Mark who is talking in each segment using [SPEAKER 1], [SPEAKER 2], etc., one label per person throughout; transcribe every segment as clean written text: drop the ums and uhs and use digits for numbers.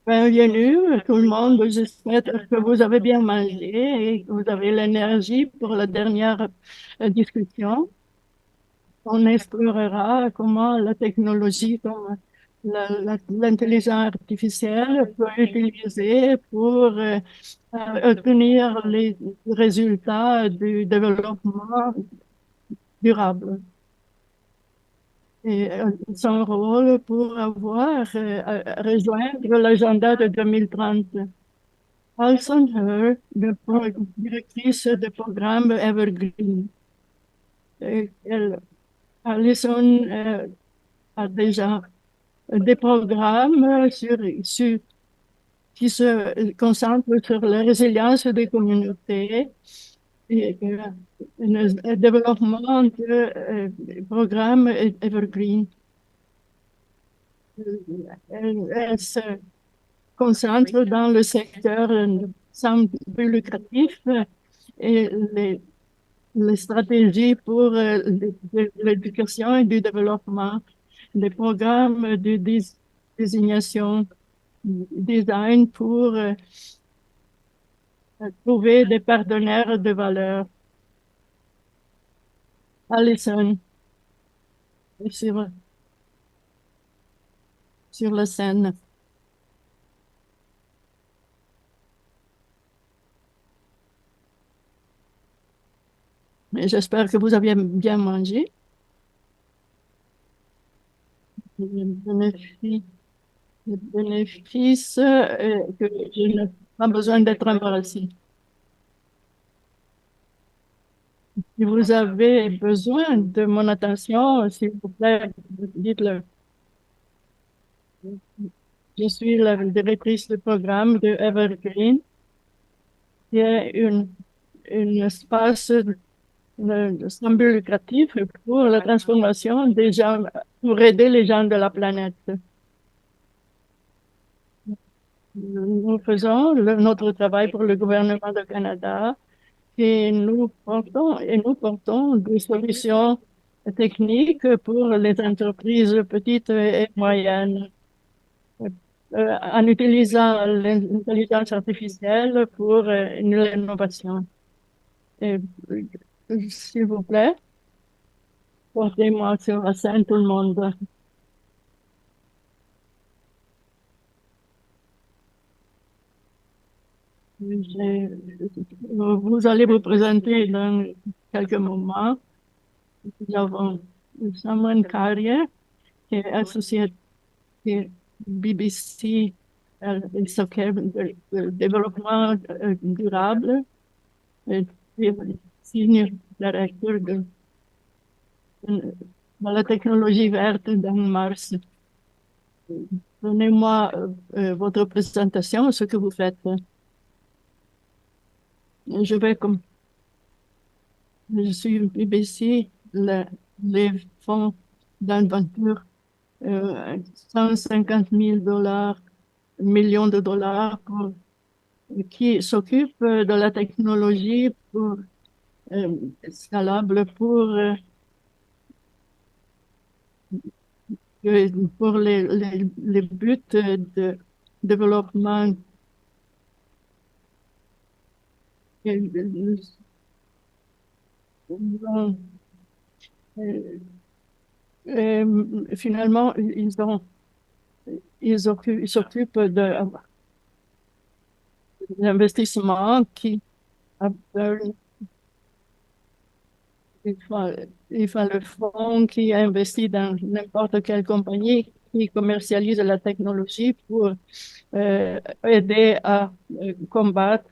[SPEAKER 1] Bienvenue, tout le monde. J'espère que vous avez bien mangé et que vous avez l'énergie pour la dernière discussion. On explorera comment la technologie, comme l'intelligence artificielle peut être utilisée pour obtenir les résultats du développement durable et son rôle pour avoir rejoindre l'agenda de 2030. Alison Her, directrice de programme Evergreen. Alison a déjà des programmes qui se concentrent sur la résilience des communautés et le développement de programmes Evergreen. Elle se concentre dans le secteur sans but lucratif et les stratégies pour l'éducation et du développement, les programmes de désignation, design pour trouver des partenaires de valeur. Alison, sur, sur la scène. J'espère que vous avez bien mangé. Le bénéfice, le bénéfice que je n'ai pas besoin d'être embarrassé. Si vous avez besoin de mon attention, s'il vous plaît, dites-le. Je suis la directrice du programme de Evergreen, qui est une espace sans but lucratif pour la transformation des gens, pour aider les gens de la planète. Nous faisons notre travail pour le gouvernement du Canada et nous portons des solutions techniques pour les entreprises petites et moyennes, en utilisant l'intelligence artificielle pour l'innovation. Et, s'il vous plaît, portez-moi sur la scène tout le monde. Vous allez vous présenter dans quelques moments. Nous avons Samuel Carrier, qui est associé de BBC, il s'occupe de développement durable, et senior directeur de la technologie verte dans Mars. Donnez-moi votre présentation, ce que vous faites. Je vais comme je suis BBC, les fonds d'aventure, 150 000 dollars, millions de dollars qui s'occupent de la technologie euh, scalable pour les buts de développement. euh, euh, Finalement, ils s'occupent d'investissements qui appellent, il faut, il faut le fonds qui investit dans n'importe quelle compagnie qui commercialise la technologie pour aider à combattre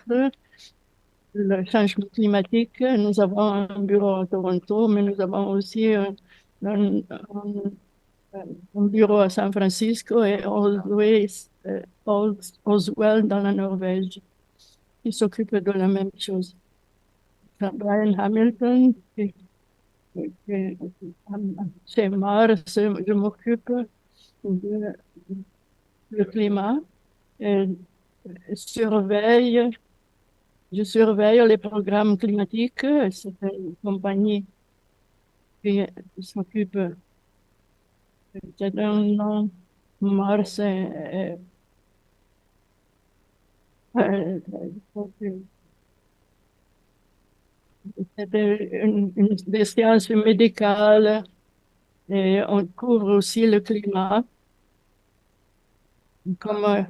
[SPEAKER 1] le changement climatique. Nous avons un bureau à Toronto, mais nous avons aussi un bureau à San Francisco et Oswell dans la Norvège, qui s'occupe de la même chose. Brian Hamilton, qui- chez Mars, je m'occupe de, le climat et surveille, je surveille les programmes climatiques. C'est une compagnie qui s'occupe d'un nom. Mars Euh, C'était des sciences médicales et on couvre aussi le climat. Comme, euh,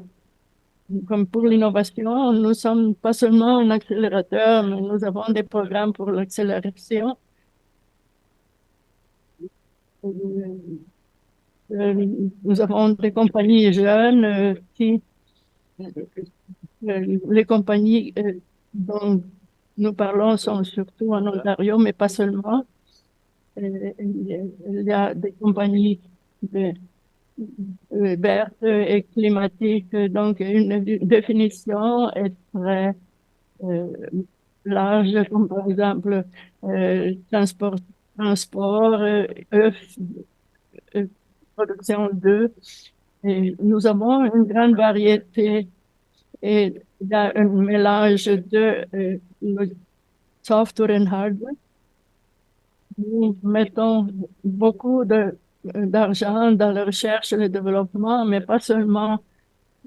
[SPEAKER 1] comme pour l'innovation, nous sommes pas seulement un accélérateur, mais nous avons des programmes pour l'accélération. Euh, Nous avons des compagnies jeunes les compagnies dont nous parlons sont surtout en Ontario, mais pas seulement. Il y a des compagnies de- vertes et climatiques, donc une définition est très euh, large, comme par exemple transport, transport euh, production d'œufs. Et nous avons une grande variété et il y a un mélange de le software et hardware. Nous mettons beaucoup d'argent dans la recherche et le développement, mais pas seulement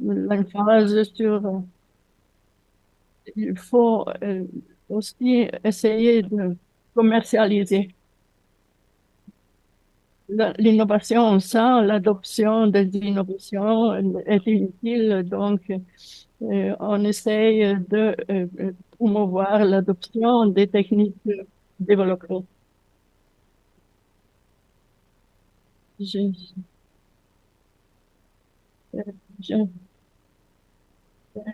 [SPEAKER 1] l'emphase sur, il faut aussi essayer de commercialiser. L'innovation sans l'adoption des innovations est inutile, donc on essaye de promouvoir l'adoption des techniques développées. Je, je,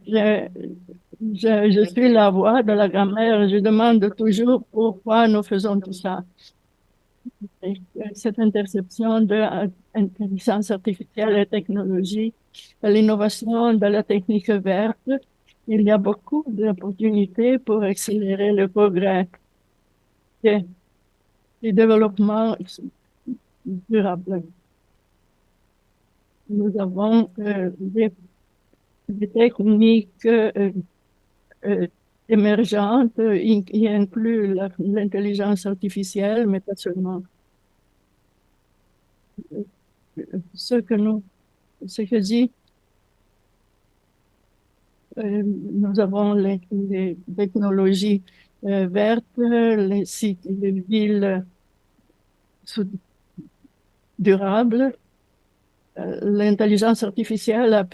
[SPEAKER 1] je, je suis la voix de la grand-mère. Je demande toujours pourquoi nous faisons tout ça. Et, cette interception de l'intelligence artificielle et technologie, l'innovation de la technique verte, il y a beaucoup d'opportunités pour accélérer le progrès et le développement durable. Nous avons des techniques euh, émergentes qui incluent l'intelligence artificielle, mais pas seulement. Ce que nous, ce que dit, nous avons les technologies vertes, les sites, les villes durables. L'intelligence artificielle a,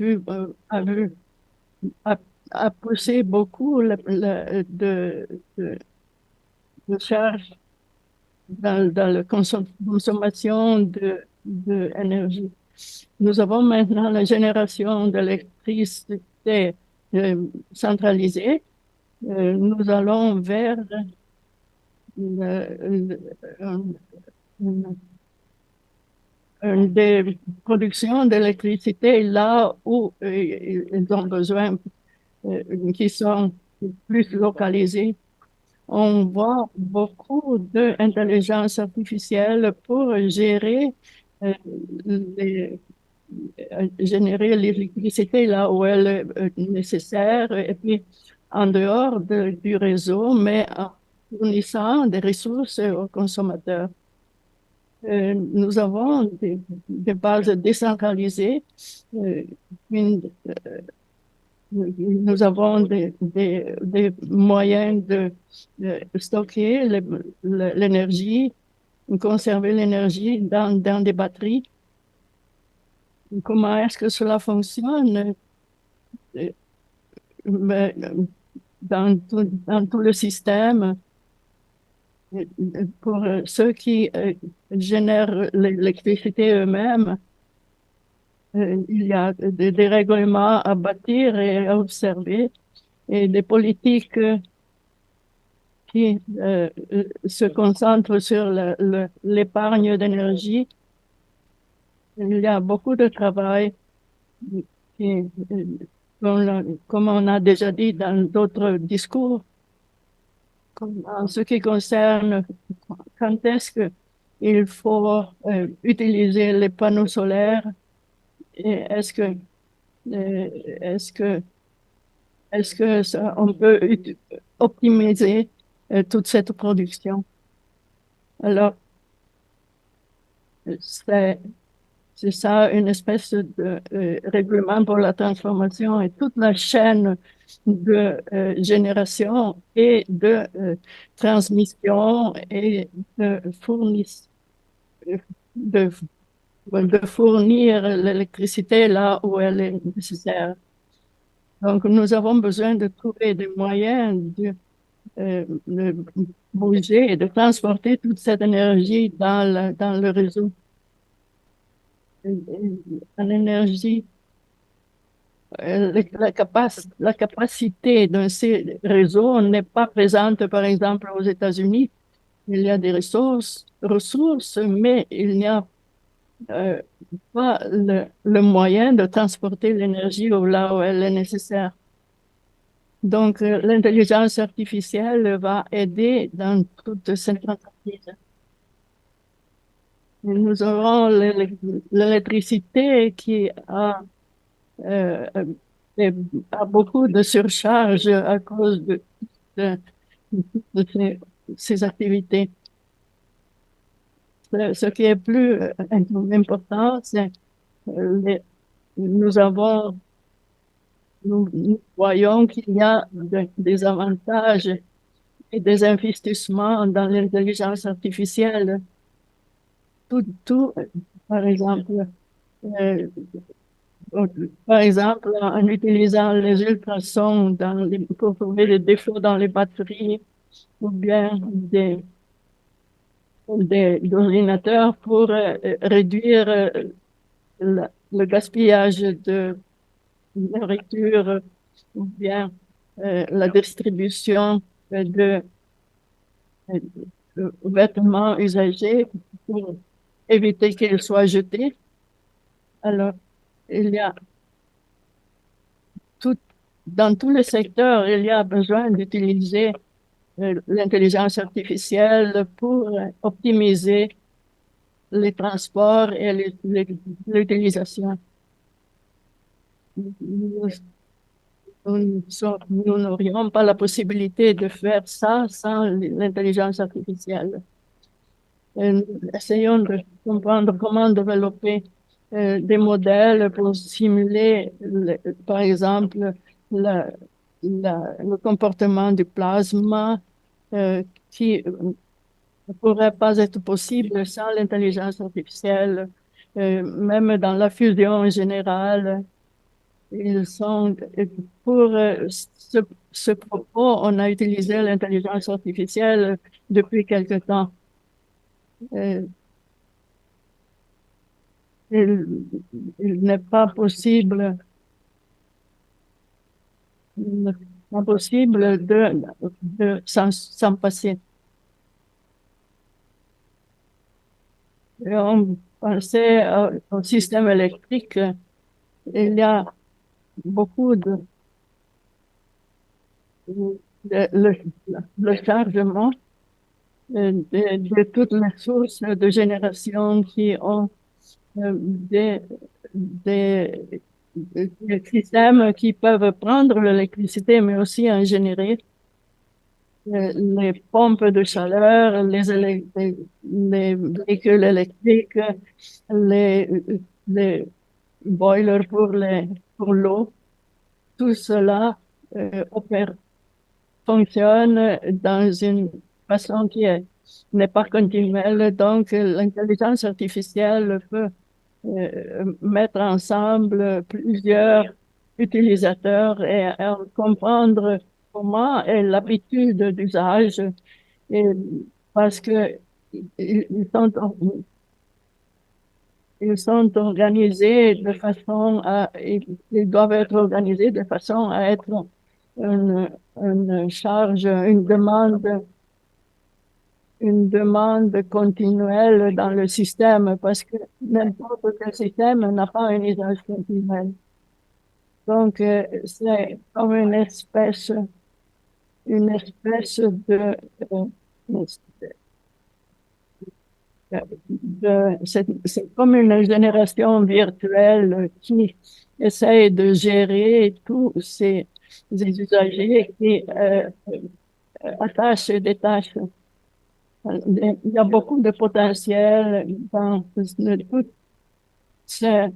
[SPEAKER 1] a poussé beaucoup de charges dans la consommation de énergie. Nous avons maintenant la génération d'électricité centralisée. Nous allons vers un, un- des productions d'électricité là où ils ont besoin, qui sont plus localisées. On voit beaucoup d'intelligence artificielle pour gérer euh, les, générer l'électricité là où elle est nécessaire et puis en dehors du réseau, mais en fournissant des ressources aux consommateurs. Nous avons des bases décentralisées. euh, une- Nous avons des moyens de stocker l'énergie, conserver l'énergie dans des batteries. Comment est-ce que cela fonctionne? Euh, mais, dans tout le système, pour ceux qui génèrent l'électricité eux-mêmes, il y a des règlements à bâtir et à observer et des politiques qui se concentrent sur l'épargne d'énergie. Il y a beaucoup de travail qui, comme on a déjà dit dans d'autres discours, en ce qui concerne quand est-ce que il faut utiliser les panneaux solaires et est-ce que on peut optimiser toute cette production. Alors, c'est ça une espèce de règlement pour la transformation et toute la chaîne de génération et de transmission et de fournis- de, de fournir l'électricité là où elle est nécessaire. Donc, nous avons besoin de trouver des moyens de bouger et de transporter toute cette énergie dans le réseau. En énergie, la capacité d'un ces réseaux n'est pas présente, par exemple, aux États-Unis. Il y a des ressources, mais il n'y a euh, pas le moyen de transporter l'énergie là où elle est nécessaire. Donc, l'intelligence artificielle va aider dans toute cette entreprise. Nous aurons l'électricité qui euh, euh, a beaucoup de surcharge à cause de, de ces activités. Ce qui est plus important, c'est les- nous avons, nous voyons qu'il y a des avantages et des investissements dans l'intelligence artificielle. Par exemple, euh, par exemple, en utilisant les ultrasons pour trouver des défauts dans les batteries ou bien des ordinateurs pour réduire le gaspillage de nourriture ou bien la distribution de, de vêtements usagés pour éviter qu'ils soient jetés. Alors, il y a tout, dans tous les secteurs, il y a besoin d'utiliser l'intelligence artificielle pour optimiser les transports et l'utilisation. Nous nous n'aurions pas la possibilité de faire ça sans l'intelligence artificielle. Nous essayons de comprendre comment développer des modèles pour simuler, par exemple, la- le comportement du plasma qui ne pourrait pas être possible sans l'intelligence artificielle. Même dans la fusion générale, ils sont, pour ce propos, on a utilisé l'intelligence artificielle depuis quelque temps. Euh, il il n'est pas possible, il n'est pas possible de s'en passer. Et on pensait au système électrique. Il y a beaucoup le, le chargement de toutes les sources de génération qui ont des, des, des systèmes qui peuvent prendre l'électricité, mais aussi en générer les pompes de chaleur, les véhicules électriques, les, les boilers pour l'eau. Tout cela opère fonctionne dans une façon n'est pas continuelle. Donc, l'intelligence artificielle peut mettre ensemble plusieurs utilisateurs et comprendre comment est l'habitude d'usage et parce que ils sont, ils sont organisés de façon ils doivent être organisés de façon à être une charge, une demande continuelle dans le système parce que n'importe quel système n'a pas un usage continuel. Donc, c'est comme une espèce c'est comme une génération virtuelle qui essaye de gérer tous ces usagers qui attachent des tâches. Il y a beaucoup de potentiel dans tout ce,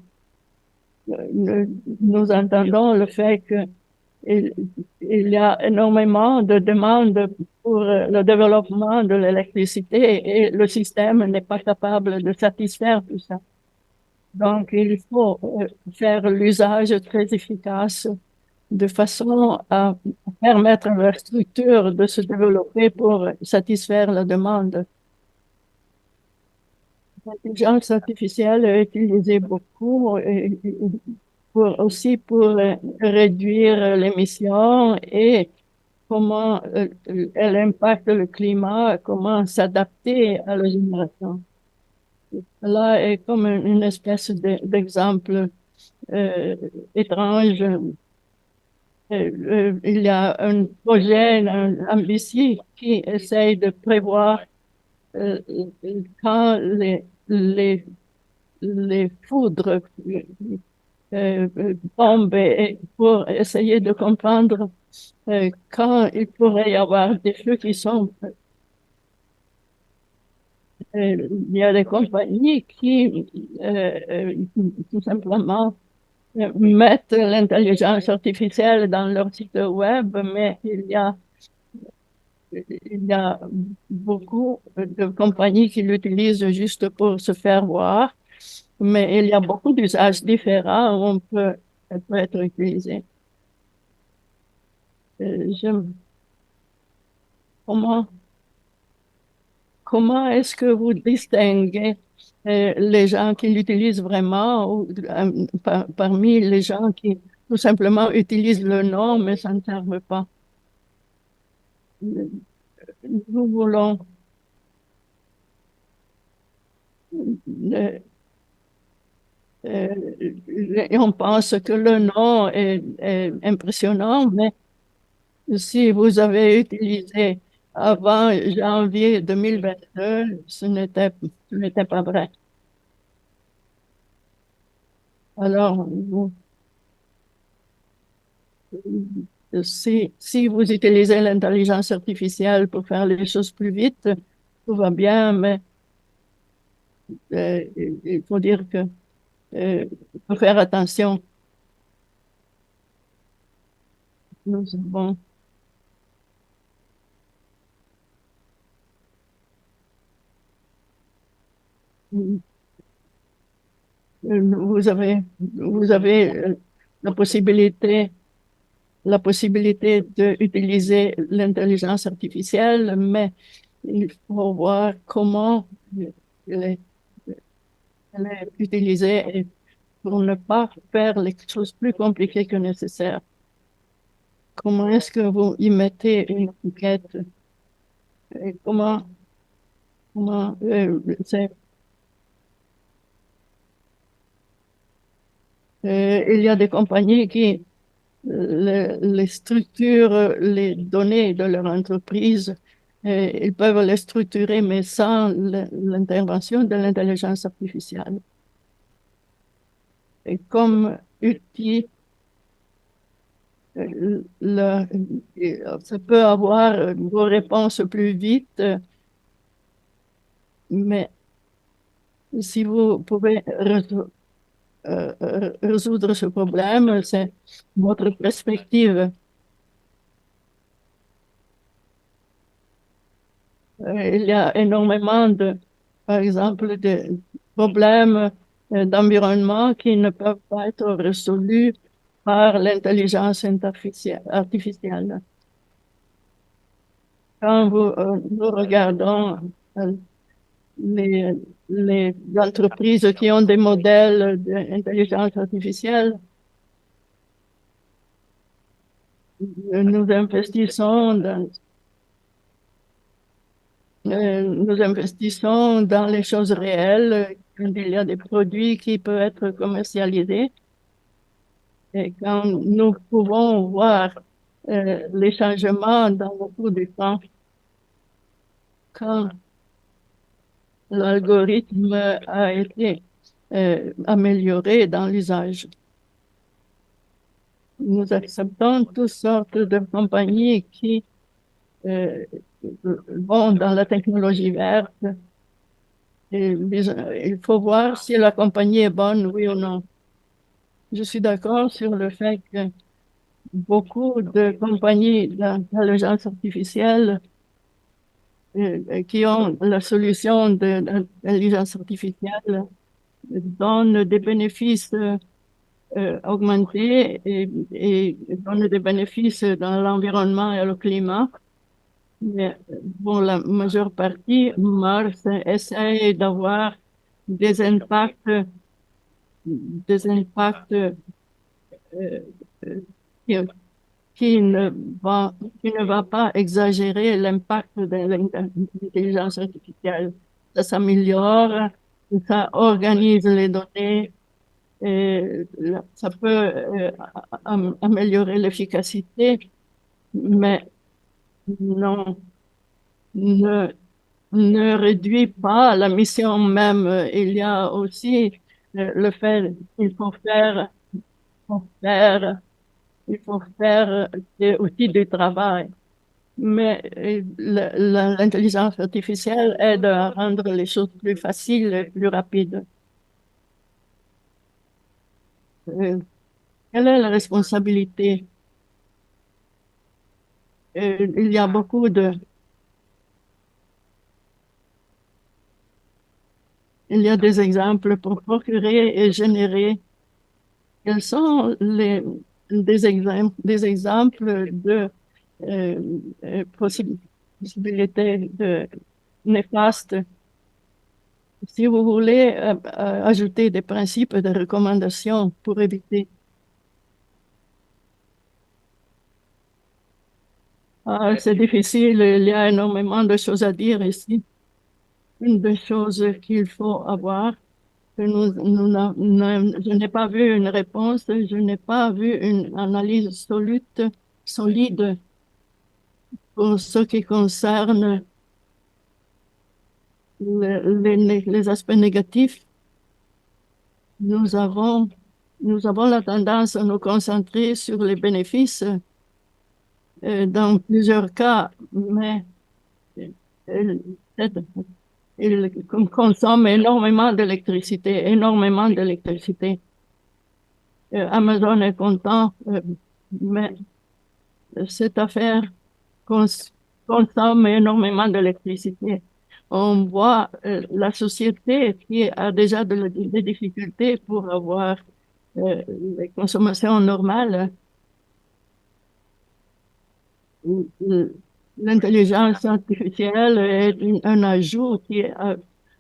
[SPEAKER 1] nous entendons le fait que il, il y a énormément de demandes pour le développement de l'électricité et le système n'est pas capable de satisfaire tout ça. Donc, il faut faire l'usage très efficace de façon à permettre à la structure de se développer pour satisfaire la demande. L'intelligence artificielle est utilisée beaucoup pour, aussi pour réduire l'émission et comment elle impacte le climat, comment s'adapter à la génération. Là est comme une espèce d'exemple euh, étrange. Il y a un projet ambitieux qui essaye de prévoir euh, quand les foudres tombent et pour essayer de comprendre quand il pourrait y avoir des feux qui sont. Il y a des compagnies qui tout simplement mettent l'intelligence artificielle dans leur site web, mais il y a beaucoup de compagnies qui l'utilisent juste pour se faire voir, mais il y a beaucoup d'usages différents où elle peut être utilisée. J'aime comment, comment est-ce que vous distinguez les gens qui l'utilisent vraiment ou, parmi les gens qui tout simplement utilisent le nom mais ça ne servent pas? Nous voulons euh, et on pense que le nom est impressionnant, mais si vous avez utilisé avant janvier 2022, ce n'était pas vrai. Alors, si vous utilisez l'intelligence artificielle pour faire les choses plus vite, tout va bien, mais il faut dire que il faut faire attention. Nous avons, vous avez la possibilité la possibilité d'utiliser l'intelligence artificielle, mais il faut voir comment elle est, elle est utilisée et pour ne pas faire les choses plus compliquées que nécessaire. Comment est-ce que vous y mettez une étiquette et comment il y a des compagnies qui les structurent les données de leur entreprise. Ils peuvent les structurer, mais sans l'intervention de l'intelligence artificielle. Et comme outil, ça peut avoir vos réponses plus vite, mais si vous pouvez résoudre ce problème, c'est votre perspective. Il y a énormément par exemple, de problèmes d'environnement qui ne peuvent pas être résolus par l'intelligence artificielle. Quand nous regardons euh, les, les entreprises qui ont des modèles d'intelligence artificielle, nous investissons dans les choses réelles, quand il y a des produits qui peuvent être commercialisés et quand nous pouvons voir les changements dans le cours du temps, quand l'algorithme a été amélioré dans l'usage. Nous acceptons toutes sortes de compagnies qui euh, vont dans la technologie verte. Et il faut voir si la compagnie est bonne, oui ou non. Je suis d'accord sur le fait que beaucoup de compagnies d'intelligence artificielle qui ont la solution de l'intelligence artificielle donnent des bénéfices augmentés et donnent des bénéfices dans l'environnement et le climat. Mais pour la majeure partie, Mars essaie d'avoir des impacts, des impacts euh, qui, qui ne qui ne va pas exagérer l'impact de l'intelligence artificielle. Ça s'améliore, ça organise les données, et ça peut améliorer l'efficacité, mais non, ne, ne réduit pas la mission même. Il y a aussi le fait qu'il faut faire, il faut faire aussi du travail. Mais l'intelligence artificielle aide à rendre les choses plus faciles et plus rapides. Euh, Quelle est la responsabilité? Il y a il y a des exemples pour procurer et générer. Quels sont des exemples de euh, possibilités néfastes? Si vous voulez ajouter des principes de recommandation pour éviter. Ah, c'est difficile, il y a énormément de choses à dire ici. Une des choses qu'il faut avoir, que je n'ai pas vu une réponse, je n'ai pas vu une analyse solide pour ce qui concerne les aspects négatifs. Nous avons, nous avons la tendance à nous concentrer sur les bénéfices dans plusieurs cas, mais euh, cette il consomme énormément d'électricité. Amazon est content, mais cette affaire cons- consomme énormément d'électricité. On voit la société qui a déjà des difficultés pour avoir les consommations normales. L'intelligence artificielle est un ajout qui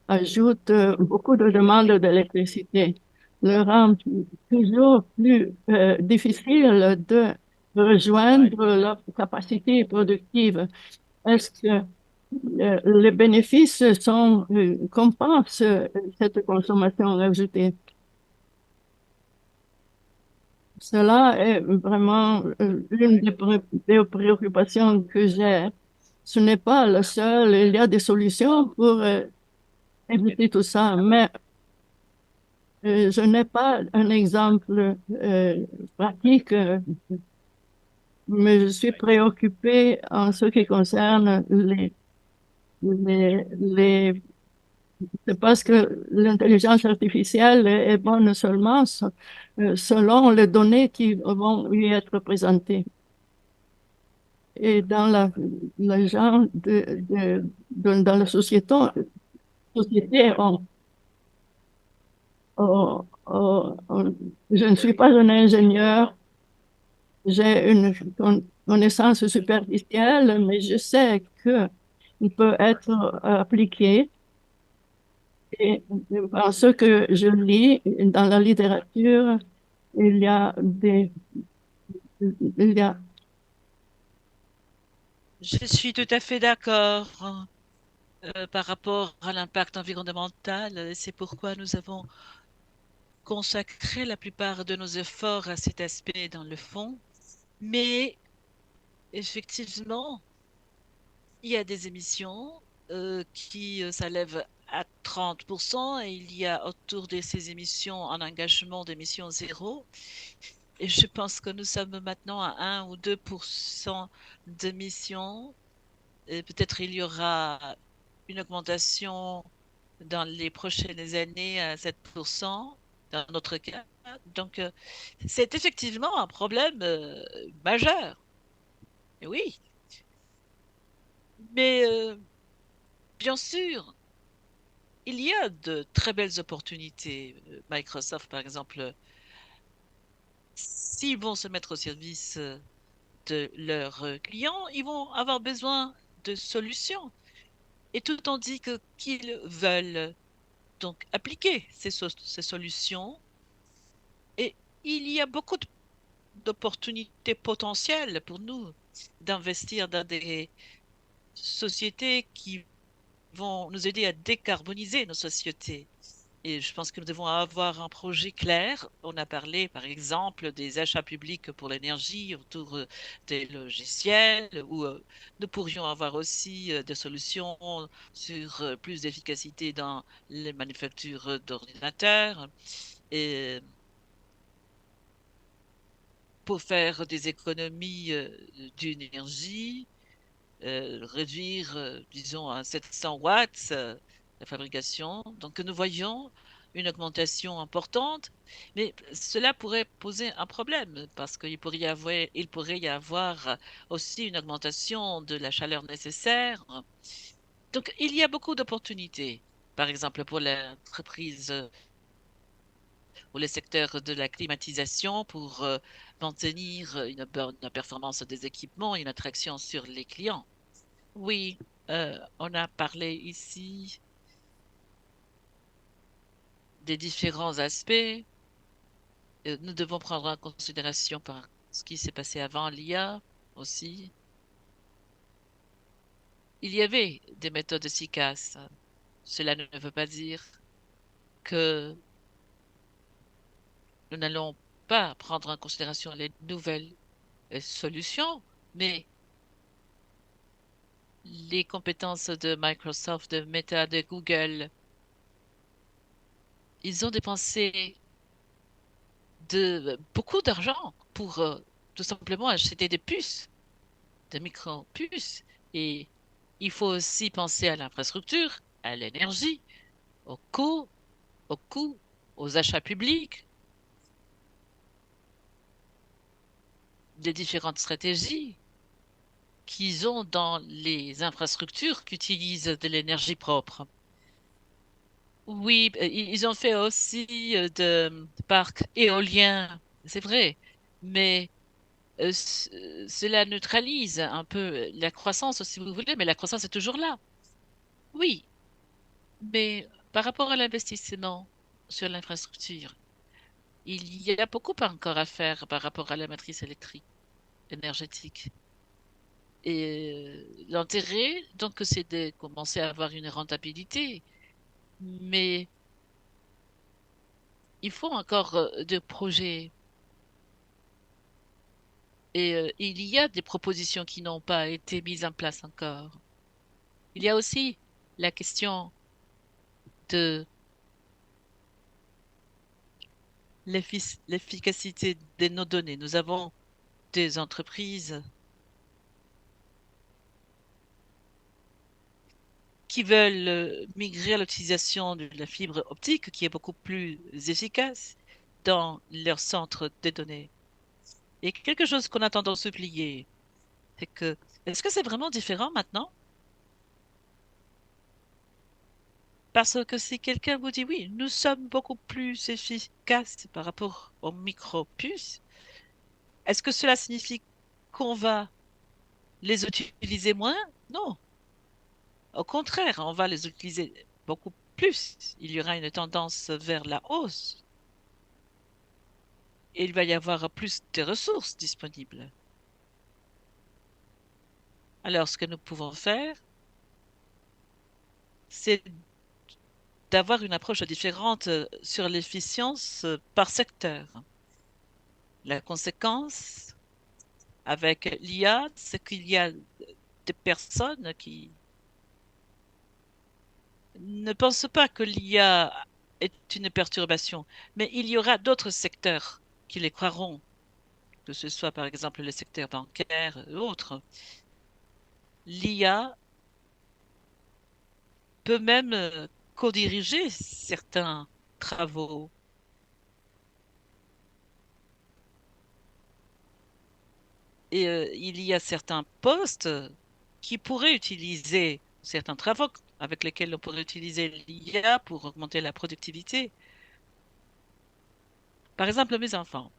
[SPEAKER 1] ajoute beaucoup de demandes d'électricité, le rend toujours plus difficile de rejoindre leur capacité productive. Est-ce que les bénéfices compensent cette consommation ajoutée? Cela est vraiment l'une des préoccupations que j'ai. Ce n'est pas le seul, il y a des solutions pour éviter tout ça, mais je n'ai pas un exemple pratique, mais je suis préoccupée en ce qui concerne les c'est parce que l'intelligence artificielle est bonne seulement selon les données qui vont lui être présentées. Et dans la genre dans la société je ne suis pas un ingénieur, j'ai une connaissance superficielle, mais je sais que il peut être appliqué. Et en ce que je lis dans la littérature, il y a il y a,
[SPEAKER 2] Je suis tout à fait d'accord par rapport à l'impact environnemental. C'est pourquoi nous avons consacré la plupart de nos efforts à cet aspect dans le fond. Mais effectivement, il y a des émissions qui s'élèvent à 30% et il y a autour de ces émissions un engagement d'émissions zéro. Et je pense que nous sommes maintenant à 1 ou 2% d'émissions. Et peut-être il y aura une augmentation dans les prochaines années à 7%. dans notre cas. Donc, c'est effectivement un problème majeur. Et oui, mais bien sûr, il y a de très belles opportunités. Microsoft, par exemple, s'ils vont se mettre au service de leurs clients, ils vont avoir besoin de solutions. Et tout en dit que qu'ils veulent donc appliquer ces solutions. Et il y a beaucoup d'opportunités potentielles pour nous d'investir dans des sociétés qui vont nous aider à décarboniser nos sociétés. Et je pense que nous devons avoir un projet clair. On a parlé, par exemple, des achats publics pour l'énergie autour des logiciels, ou nous pourrions avoir aussi des solutions sur plus d'efficacité dans les manufactures d'ordinateurs et pour faire des économies d'énergie, réduire, disons, à 700 watts la fabrication. Donc, nous voyons une augmentation importante, mais cela pourrait poser un problème parce il pourrait y avoir aussi une augmentation de la chaleur nécessaire. Donc, il y a beaucoup d'opportunités. Par exemple, pour l'entreprise ou les secteurs de la climatisation pour maintenir une bonne performance des équipements et une attraction sur les clients. Oui, on a parlé ici des différents aspects. Nous devons prendre en considération par ce qui s'est passé avant l'IA aussi. Il y avait des méthodes efficaces. Cela ne veut pas dire que nous n'allons pas prendre en considération les nouvelles solutions, mais les compétences de Microsoft, de Meta, de Google, ils ont dépensé beaucoup d'argent pour tout simplement acheter des puces, des micro-puces. Et il faut aussi penser à l'infrastructure, à l'énergie, au coût, au coût, aux achats publics, des différentes stratégies qu'ils ont dans les infrastructures qui utilisent de l'énergie propre. Oui, ils ont fait aussi de parcs éoliens, c'est vrai, mais cela neutralise un peu la croissance, si vous voulez, mais la croissance est toujours là. Oui, mais par rapport à l'investissement sur l'infrastructure, il y a beaucoup encore à faire par rapport à la matrice électrique, énergétique. Et l'intérêt, donc, c'est de commencer à avoir une rentabilité, mais il faut encore de projets. Et il y a des propositions qui n'ont pas été mises en place encore. Il y a aussi la question de l'efficacité de nos données. Nous avons des entreprises qui veulent migrer à l'utilisation de la fibre optique qui est beaucoup plus efficace dans leur centre de données. Et quelque chose qu'on a tendance à oublier, c'est que est-ce que c'est vraiment différent maintenant? Parce que si quelqu'un vous dit oui, nous sommes beaucoup plus efficaces par rapport aux micro-puces, est-ce que cela signifie qu'on va les utiliser moins? Non. Au contraire, on va les utiliser beaucoup plus. Il y aura une tendance vers la hausse et il va y avoir plus de ressources disponibles. Alors, ce que nous pouvons faire, c'est d'avoir une approche différente sur l'efficience par secteur. La conséquence avec l'IA, c'est qu'il y a des personnes qui ne pensent pas que l'IA est une perturbation, mais il y aura d'autres secteurs qui les croiront, que ce soit par exemple le secteur bancaire ou autres. L'IA peut même co-diriger certains travaux. Et il y a certains postes qui pourraient utiliser certains travaux avec lesquels on pourrait utiliser l'IA pour augmenter la productivité. Par exemple, mes enfants,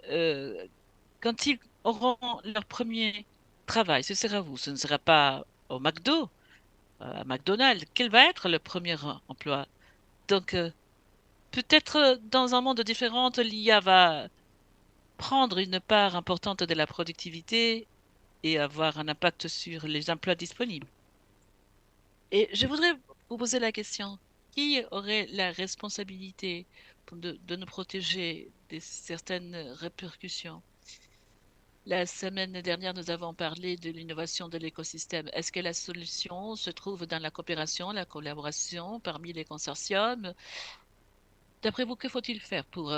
[SPEAKER 2] euh, quand ils auront leur premier travail, ce sera vous, ce ne sera pas au McDo, à McDonald's. Quel va être le premier emploi? Donc, peut-être dans un monde différent, l'IA va prendre une part importante de la productivité et avoir un impact sur les emplois disponibles. Et je voudrais vous poser la question, qui aurait la responsabilité de nous protéger de certaines répercussions? La semaine dernière, nous avons parlé de l'innovation de l'écosystème. Est-ce que la solution se trouve dans la coopération, la collaboration parmi les consortiums? D'après vous, que faut-il faire pour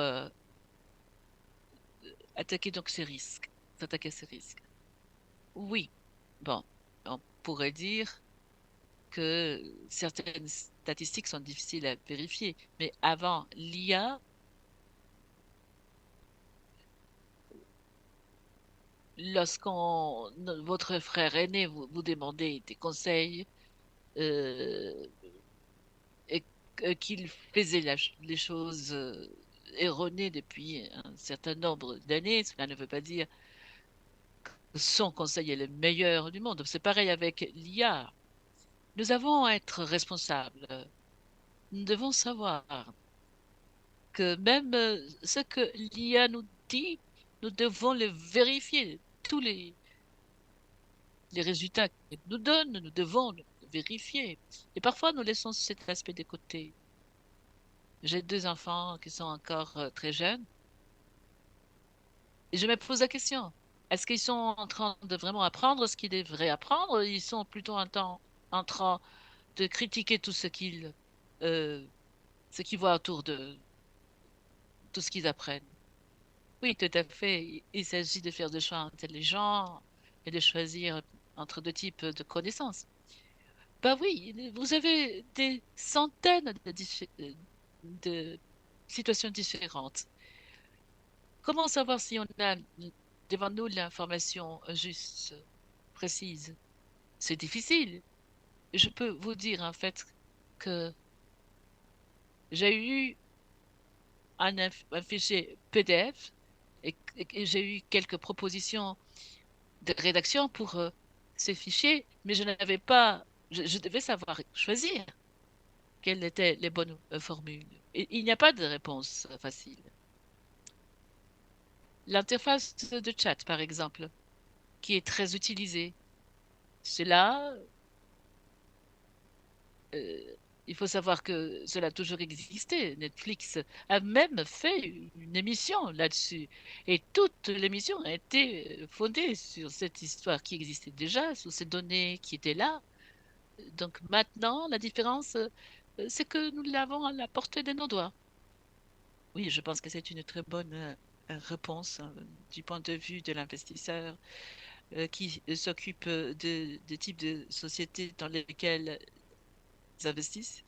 [SPEAKER 2] attaquer donc ces risques, s'attaquer à ces risques? Oui, bon, on pourrait dire que certaines statistiques sont difficiles à vérifier, mais avant l'IA, votre frère aîné vous demandait des conseils euh, et qu'il faisait les choses erronées depuis un certain nombre d'années, cela ne veut pas dire que son conseil est le meilleur du monde. C'est pareil avec l'IA. Nous avons à être responsables. Nous devons savoir que même ce que l'IA nous dit, nous devons le vérifier. Tous les résultats qu'elle nous donne, nous devons le vérifier. Et parfois, nous laissons cet aspect de côté. J'ai deux enfants qui sont encore très jeunes et je me pose la question, est-ce qu'ils sont en train de vraiment apprendre ce qu'ils devraient apprendre? Ils sont plutôt en train de critiquer tout euh, ce qu'ils voient autour de tout ce qu'ils apprennent. Oui, tout à fait. Il s'agit de faire des choix intelligents et de choisir entre deux types de connaissances. Bah oui, vous avez des centaines de situations différentes. Comment savoir si on a devant nous l'information juste, précise? C'est difficile. Je peux vous dire en fait que j'ai eu un fichier PDF et j'ai eu quelques propositions de rédaction pour ces fichiers, mais je n'avais pas, je devais savoir choisir quelles étaient les bonnes formules. Et il n'y a pas de réponse facile. L'interface de chat, par exemple, qui est très utilisée, cela, euh, il faut savoir que cela a toujours existé. Netflix a même fait une émission là-dessus. Et toute l'émission a été fondée sur cette histoire qui existait déjà, sur ces données qui étaient là. Donc maintenant, la différence, c'est que nous l'avons à la portée de nos doigts. Oui, je pense que c'est une très bonne réponse du point de vue de l'investisseur qui s'occupe de types de sociétés dans lesquelles ils investissent.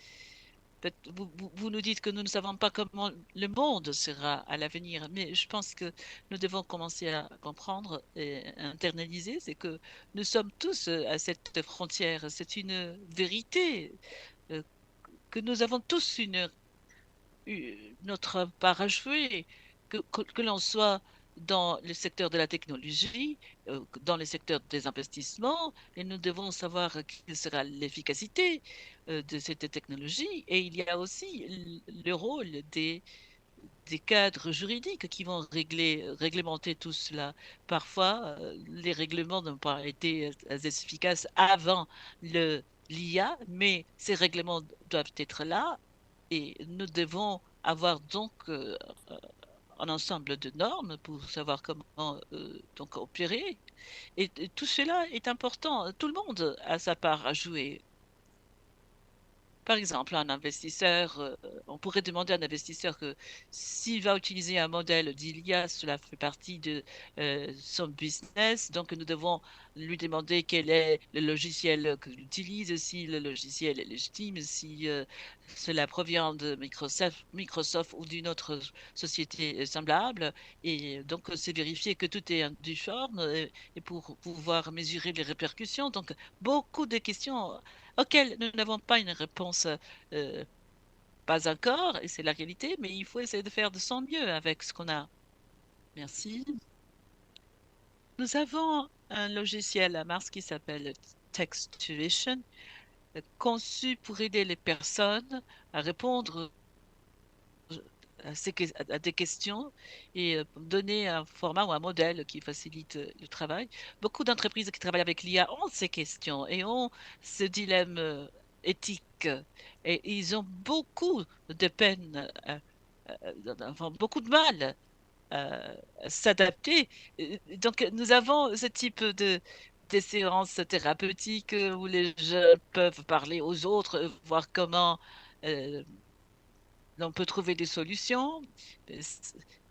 [SPEAKER 2] Vous nous dites que nous ne savons pas comment le monde sera à l'avenir, mais je pense que nous devons commencer à comprendre et à internaliser, c'est que nous sommes tous à cette frontière. C'est une vérité euh, que nous avons tous notre part à jouer, que l'on soit dans le secteur de la technologie, dans le secteur des investissements, et nous devons savoir quelle sera l'efficacité de cette technologie. Et il y a aussi le rôle des cadres juridiques qui vont réglementer tout cela. Parfois, les règlements n'ont pas été efficaces avant l'IA, mais ces règlements doivent être là et nous devons avoir donc un ensemble de normes pour savoir comment donc opérer. Et tout cela est important. Tout le monde a sa part à jouer. Par exemple, un investisseur, on pourrait demander à un investisseur que s'il va utiliser un modèle d'IA, cela fait partie de son business. Donc, nous devons lui demander quel est le logiciel qu'il utilise, si le logiciel est légitime, si cela provient de Microsoft ou d'une autre société semblable. Et donc, c'est vérifier que tout est uniforme et pour pouvoir mesurer les répercussions. Donc, beaucoup de questions auxquelles nous n'avons pas une réponse, euh, pas encore, et c'est la réalité, mais il faut essayer de faire de son mieux avec ce qu'on a. Merci. Nous avons un logiciel à Mars qui s'appelle Textuation, conçu pour aider les personnes à répondre à des questions et donner un format ou un modèle qui facilite le travail. Beaucoup d'entreprises qui travaillent avec l'IA ont ces questions et ont ce dilemme éthique. Et ils ont beaucoup de peine, enfin, beaucoup de mal à s'adapter. Donc, nous avons ce type de séances thérapeutiques où les jeunes peuvent parler aux autres, voir comment euh, on peut trouver des solutions, mais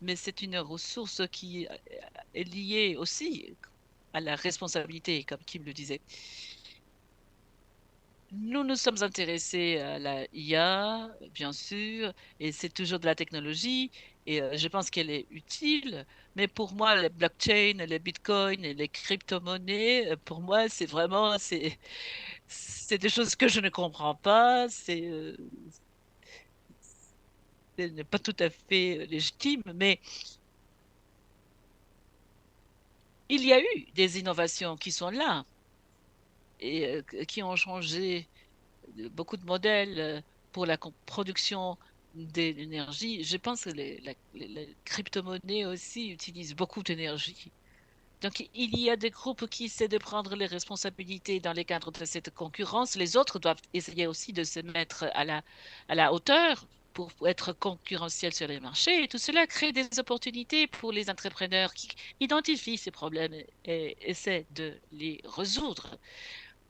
[SPEAKER 2] mais c'est une ressource qui est liée aussi à la responsabilité, comme Kim le disait. Nous nous sommes intéressés à la IA, bien sûr, et c'est toujours de la technologie, et je pense qu'elle est utile, mais pour moi, les blockchains, les bitcoins et les crypto-monnaies, pour moi, c'est vraiment, c'est des choses que je ne comprends pas, ce n'est pas tout à fait légitime, mais il y a eu des innovations qui sont là et qui ont changé beaucoup de modèles pour la production d'énergie. Je pense que les crypto-monnaies aussi utilisent beaucoup d'énergie. Donc, il y a des groupes qui essaient de prendre les responsabilités dans les cadres de cette concurrence. Les autres doivent essayer aussi de se mettre à la hauteur pour être concurrentiels sur les marchés. Et tout cela crée des opportunités pour les entrepreneurs qui identifient ces problèmes et essaient de les résoudre.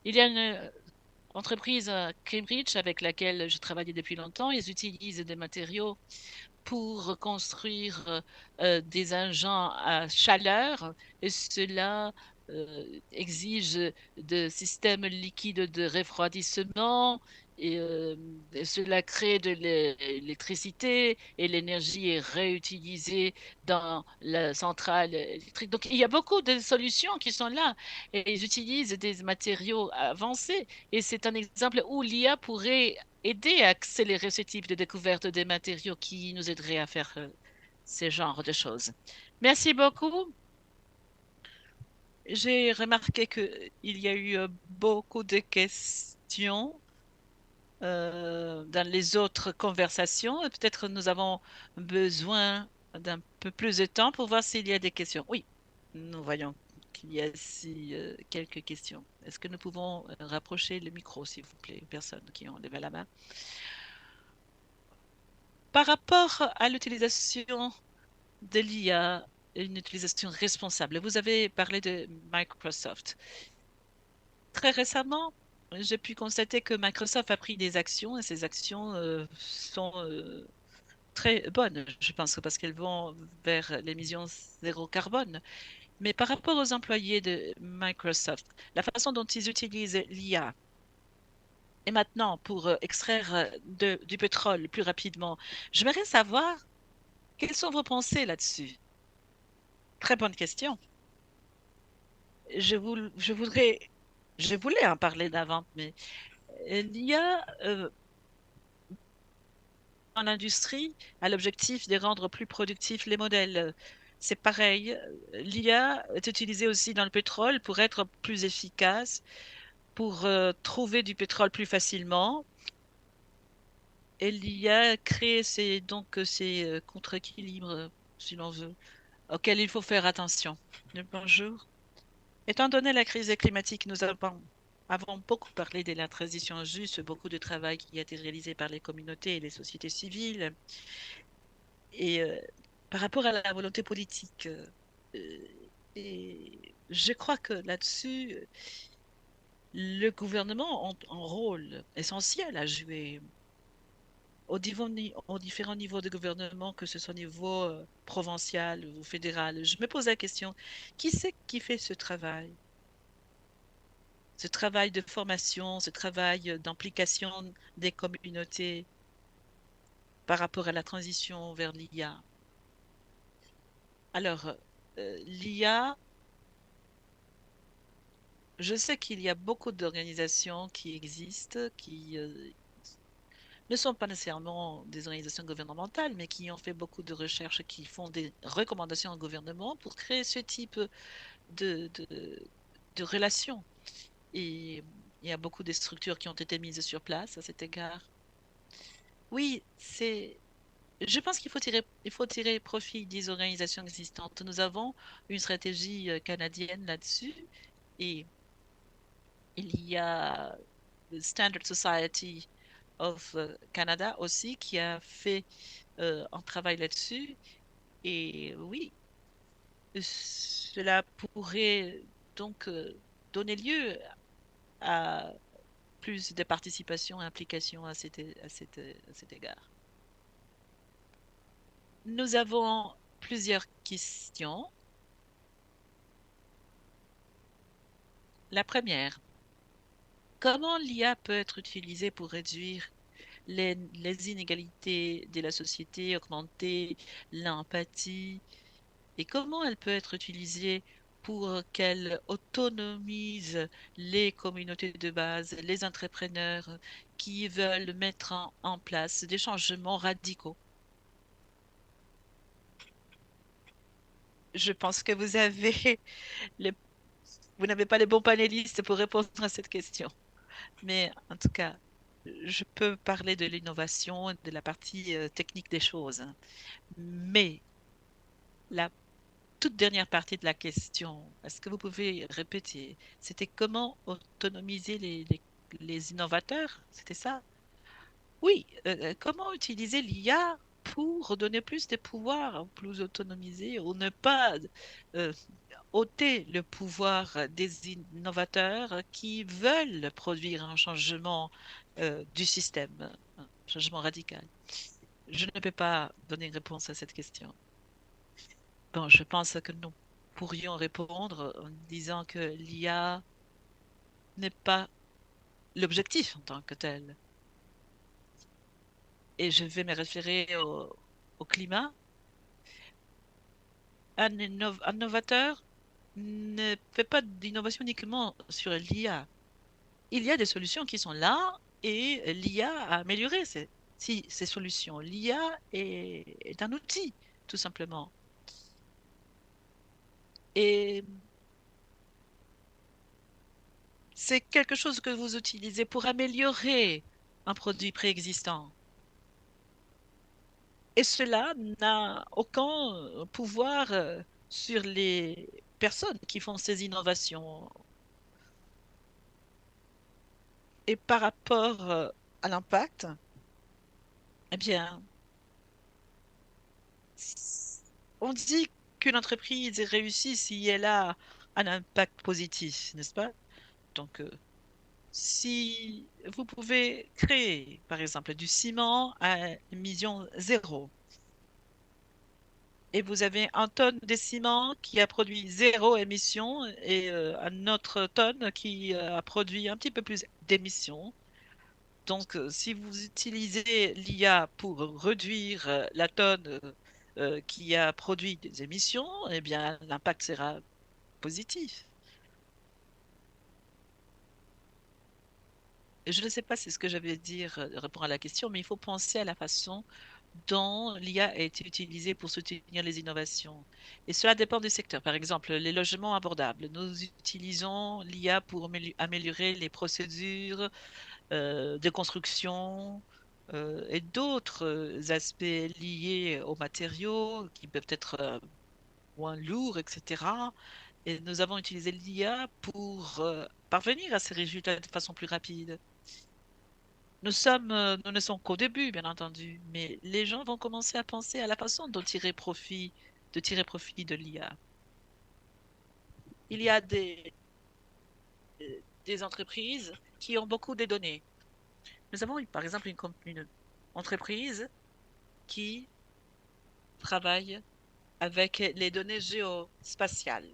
[SPEAKER 2] Il y a une entreprise à Cambridge avec laquelle je travaillais depuis longtemps. Ils utilisent des matériaux pour construire des engins à chaleur et cela exige de systèmes liquides de refroidissement et cela crée de l'électricité et l'énergie est réutilisée dans la centrale électrique. Donc il y a beaucoup de solutions qui sont là et ils utilisent des matériaux avancés et c'est un exemple où l'IA pourrait aider à accélérer ce type de découverte des matériaux qui nous aiderait à faire ce genre de choses. Merci beaucoup. J'ai remarqué qu'il y a eu beaucoup de questions dans les autres conversations. Et peut-être nous avons besoin d'un peu plus de temps pour voir s'il y a des questions. Oui, nous voyons qu'il y a ici quelques questions. Est-ce que nous pouvons rapprocher le micro, s'il vous plaît, aux personnes qui ont levé la main? Par rapport à l'utilisation de l'IA, une utilisation responsable, vous avez parlé de Microsoft. Très récemment, j'ai pu constater que Microsoft a pris des actions et ces actions sont très bonnes, je pense, parce qu'elles vont vers l'émission zéro carbone. Mais par rapport aux employés de Microsoft, la façon dont ils utilisent l'IA, et maintenant pour extraire du pétrole plus rapidement, j'aimerais savoir quelles sont vos pensées là-dessus. Très bonne question. Je voudrais, je voulais en parler d'avant, mais l'IA en industrie a l'objectif de rendre plus productifs les modèles. C'est pareil, l'IA est utilisée aussi dans le pétrole pour être plus efficace, pour trouver du pétrole plus facilement. Et l'IA crée ces contre-équilibres, si l'on veut, auxquels il faut faire attention. Bonjour. Étant donné la crise climatique, avons beaucoup parlé de la transition juste, beaucoup de travail qui a été réalisé par les communautés et les sociétés civiles. Et par rapport à la volonté politique, et je crois que là-dessus, le gouvernement a un rôle essentiel à jouer aux différents niveaux de gouvernement, que ce soit au niveau provincial ou fédéral. Je me pose la question, qui c'est qui fait ce travail? Ce travail de formation, ce travail d'implication des communautés par rapport à la transition vers l'IA. Alors, l'IA, je sais qu'il y a beaucoup d'organisations qui existent, qui ne sont pas nécessairement des organisations gouvernementales, mais qui ont fait beaucoup de recherches, qui font des recommandations au gouvernement pour créer ce type de, de, de relations. Et il y a beaucoup de structures qui ont été mises sur place à cet égard. Oui, je pense il faut tirer profit des organisations existantes. Nous avons une stratégie canadienne là-dessus et il y a le Standard Society of Canada aussi qui a fait un travail là-dessus. Et oui, cela pourrait donc donner lieu à plus de participation et implication à cet égard. Nous avons plusieurs questions. La première, comment l'IA peut être utilisée pour réduire les inégalités de la société, augmenter l'empathie, et comment elle peut être utilisée pour qu'elle autonomise les communautés de base, les entrepreneurs qui veulent mettre en place des changements radicaux. Je pense que les, vous n'avez pas les bons panélistes pour répondre à cette question. Mais en tout cas, je peux parler de l'innovation et de la partie technique des choses. Mais la toute dernière partie de la question, est-ce que vous pouvez répéter? C'était comment autonomiser les innovateurs? C'était ça? Oui, comment utiliser l'IA pour donner plus de pouvoir, plus autonomiser, ou ne pas euh, ôter le pouvoir des innovateurs qui veulent produire un changement du système, un changement radical. Je ne peux pas donner une réponse à cette question. Bon, je pense que nous pourrions répondre en disant que l'IA n'est pas l'objectif en tant que tel. Et je vais me référer au climat. Un novateur ne fait pas d'innovation uniquement sur l'IA. Il y a des solutions qui sont là et l'IA a amélioré ces solutions. L'IA est un outil, tout simplement. Et c'est quelque chose que vous utilisez pour améliorer un produit préexistant. Et cela n'a aucun pouvoir sur les personnes qui font ces innovations. Et par rapport à l'impact, eh bien, on dit qu'une entreprise réussit si elle a un impact positif, n'est-ce pas? Donc, si vous pouvez créer, par exemple, du ciment à émission zéro, et vous avez un tonne de ciment qui a produit zéro émission et un autre tonne qui a produit un petit peu plus d'émissions. Donc, si vous utilisez l'IA pour réduire la tonne qui a produit des émissions, eh bien, l'impact sera positif. Et je ne sais pas si ce que j'avais dire répond à la question, mais il faut penser à la façon dont l'IA a été utilisée pour soutenir les innovations. Et cela dépend du secteur. Par exemple, les logements abordables. Nous utilisons l'IA pour améliorer les procédures de construction et d'autres aspects liés aux matériaux qui peuvent être moins lourds, etc. Et nous avons utilisé l'IA pour parvenir à ces résultats de façon plus rapide. Nous ne sommes qu'au début, bien entendu, mais les gens vont commencer à penser à la façon de tirer profit de l'IA. Il y a des entreprises qui ont beaucoup de données. Nous avons par exemple une entreprise qui travaille avec les données géospatiales.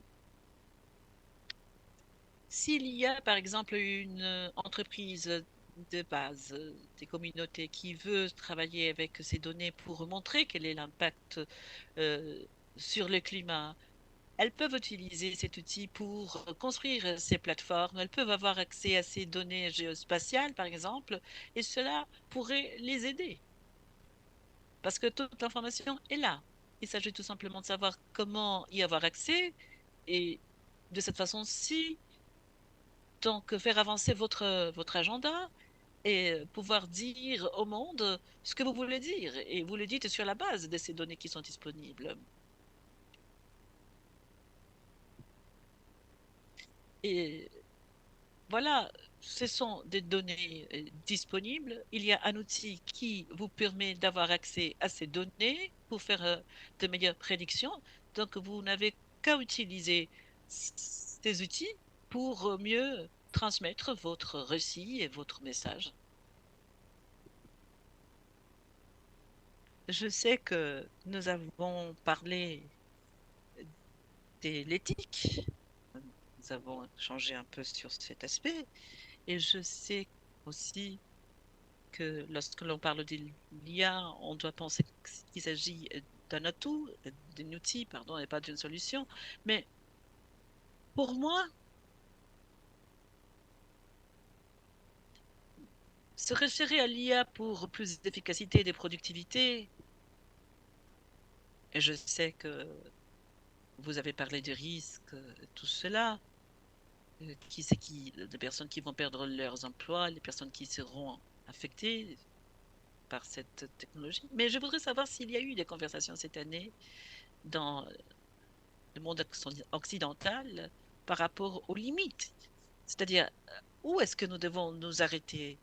[SPEAKER 2] S'il y a par exemple une entreprise de base des communautés qui veut travailler avec ces données pour montrer quel est l'impact euh, sur le climat, elles peuvent utiliser cet outil pour construire ces plateformes. Elles peuvent avoir accès à ces données géospatiales, par exemple, et cela pourrait les aider parce que toute l'information est là. Il s'agit tout simplement de savoir comment y avoir accès et de cette façon-ci, donc faire avancer votre agenda et pouvoir dire au monde ce que vous voulez dire. Et vous le dites sur la base de ces données qui sont disponibles. Et voilà, ce sont des données disponibles. Il y a un outil qui vous permet d'avoir accès à ces données pour faire de meilleures prédictions. Donc, vous n'avez qu'à utiliser ces outils pour mieux transmettre votre récit et votre message. Je sais que nous avons parlé de l'éthique. Nous avons changé un peu sur cet aspect. Et je sais aussi que lorsque l'on parle de l'IA, on doit penser qu'il s'agit d'un atout, d'un outil, pardon, et pas d'une solution. Mais pour moi, se référer à l'IA pour plus d'efficacité et de productivité, et je sais que vous avez parlé des risques, tout cela, qui c'est qui, les personnes qui vont perdre leurs emplois, les personnes qui seront affectées par cette technologie. Mais je voudrais savoir s'il y a eu des conversations cette année dans le monde occidental par rapport aux limites. C'est-à-dire, où est-ce que nous devons nous arrêter?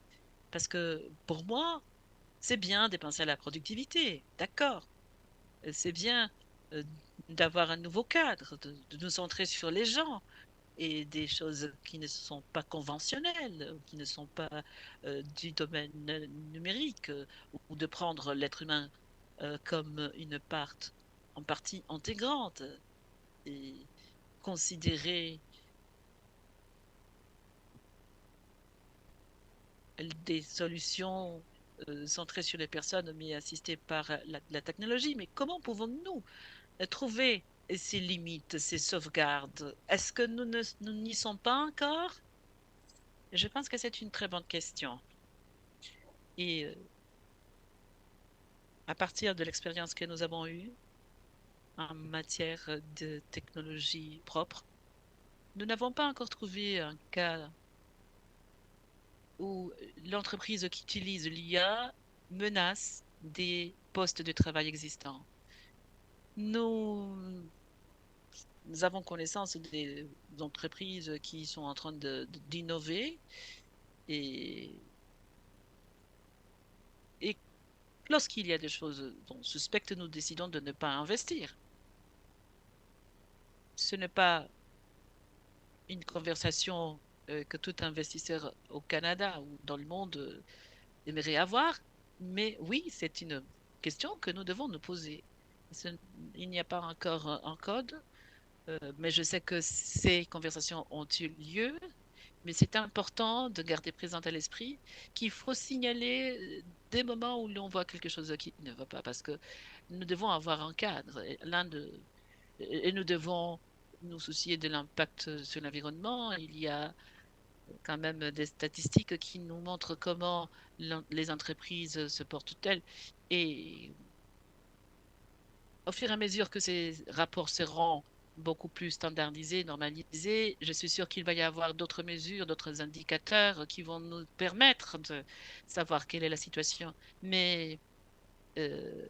[SPEAKER 2] Parce que pour moi, c'est bien de penser à la productivité, d'accord. C'est bien euh, d'avoir un nouveau cadre, de nous centrer sur les gens et des choses qui ne sont pas conventionnelles, qui ne sont pas du domaine numérique, ou de prendre l'être humain comme une part en partie intégrante et considérer des solutions centrées sur les personnes, mais assistées par la technologie. Mais comment pouvons-nous trouver ces limites, ces sauvegardes? Est-ce que nous n'y sommes pas encore? Je pense que c'est une très bonne question. Et à partir de l'expérience que nous avons eue en matière de technologie propre, nous n'avons pas encore trouvé un cas où l'entreprise qui utilise l'IA menace des postes de travail existants. Nous, nous avons connaissance des entreprises qui sont en train d'innover et, et lorsqu'il y a des choses dont suspectes, nous décidons de ne pas investir. Ce n'est pas une conversation que tout investisseur au Canada ou dans le monde aimerait avoir, mais oui, c'est une question que nous devons nous poser. Ce- il n'y a pas encore un code, mais je sais que ces conversations ont eu lieu, mais c'est important de garder présent à l'esprit qu'il faut signaler des moments où l'on voit quelque chose qui ne va pas, parce que nous devons avoir un cadre. Et nous devons nous soucier de l'impact sur l'environnement. Il y a quand même des statistiques qui nous montrent comment les entreprises se portent-elles. Et au fur et à mesure que ces rapports seront beaucoup plus standardisés, normalisés, je suis sûre qu'il va y avoir d'autres mesures, d'autres indicateurs qui vont nous permettre de savoir quelle est la situation. Mais euh,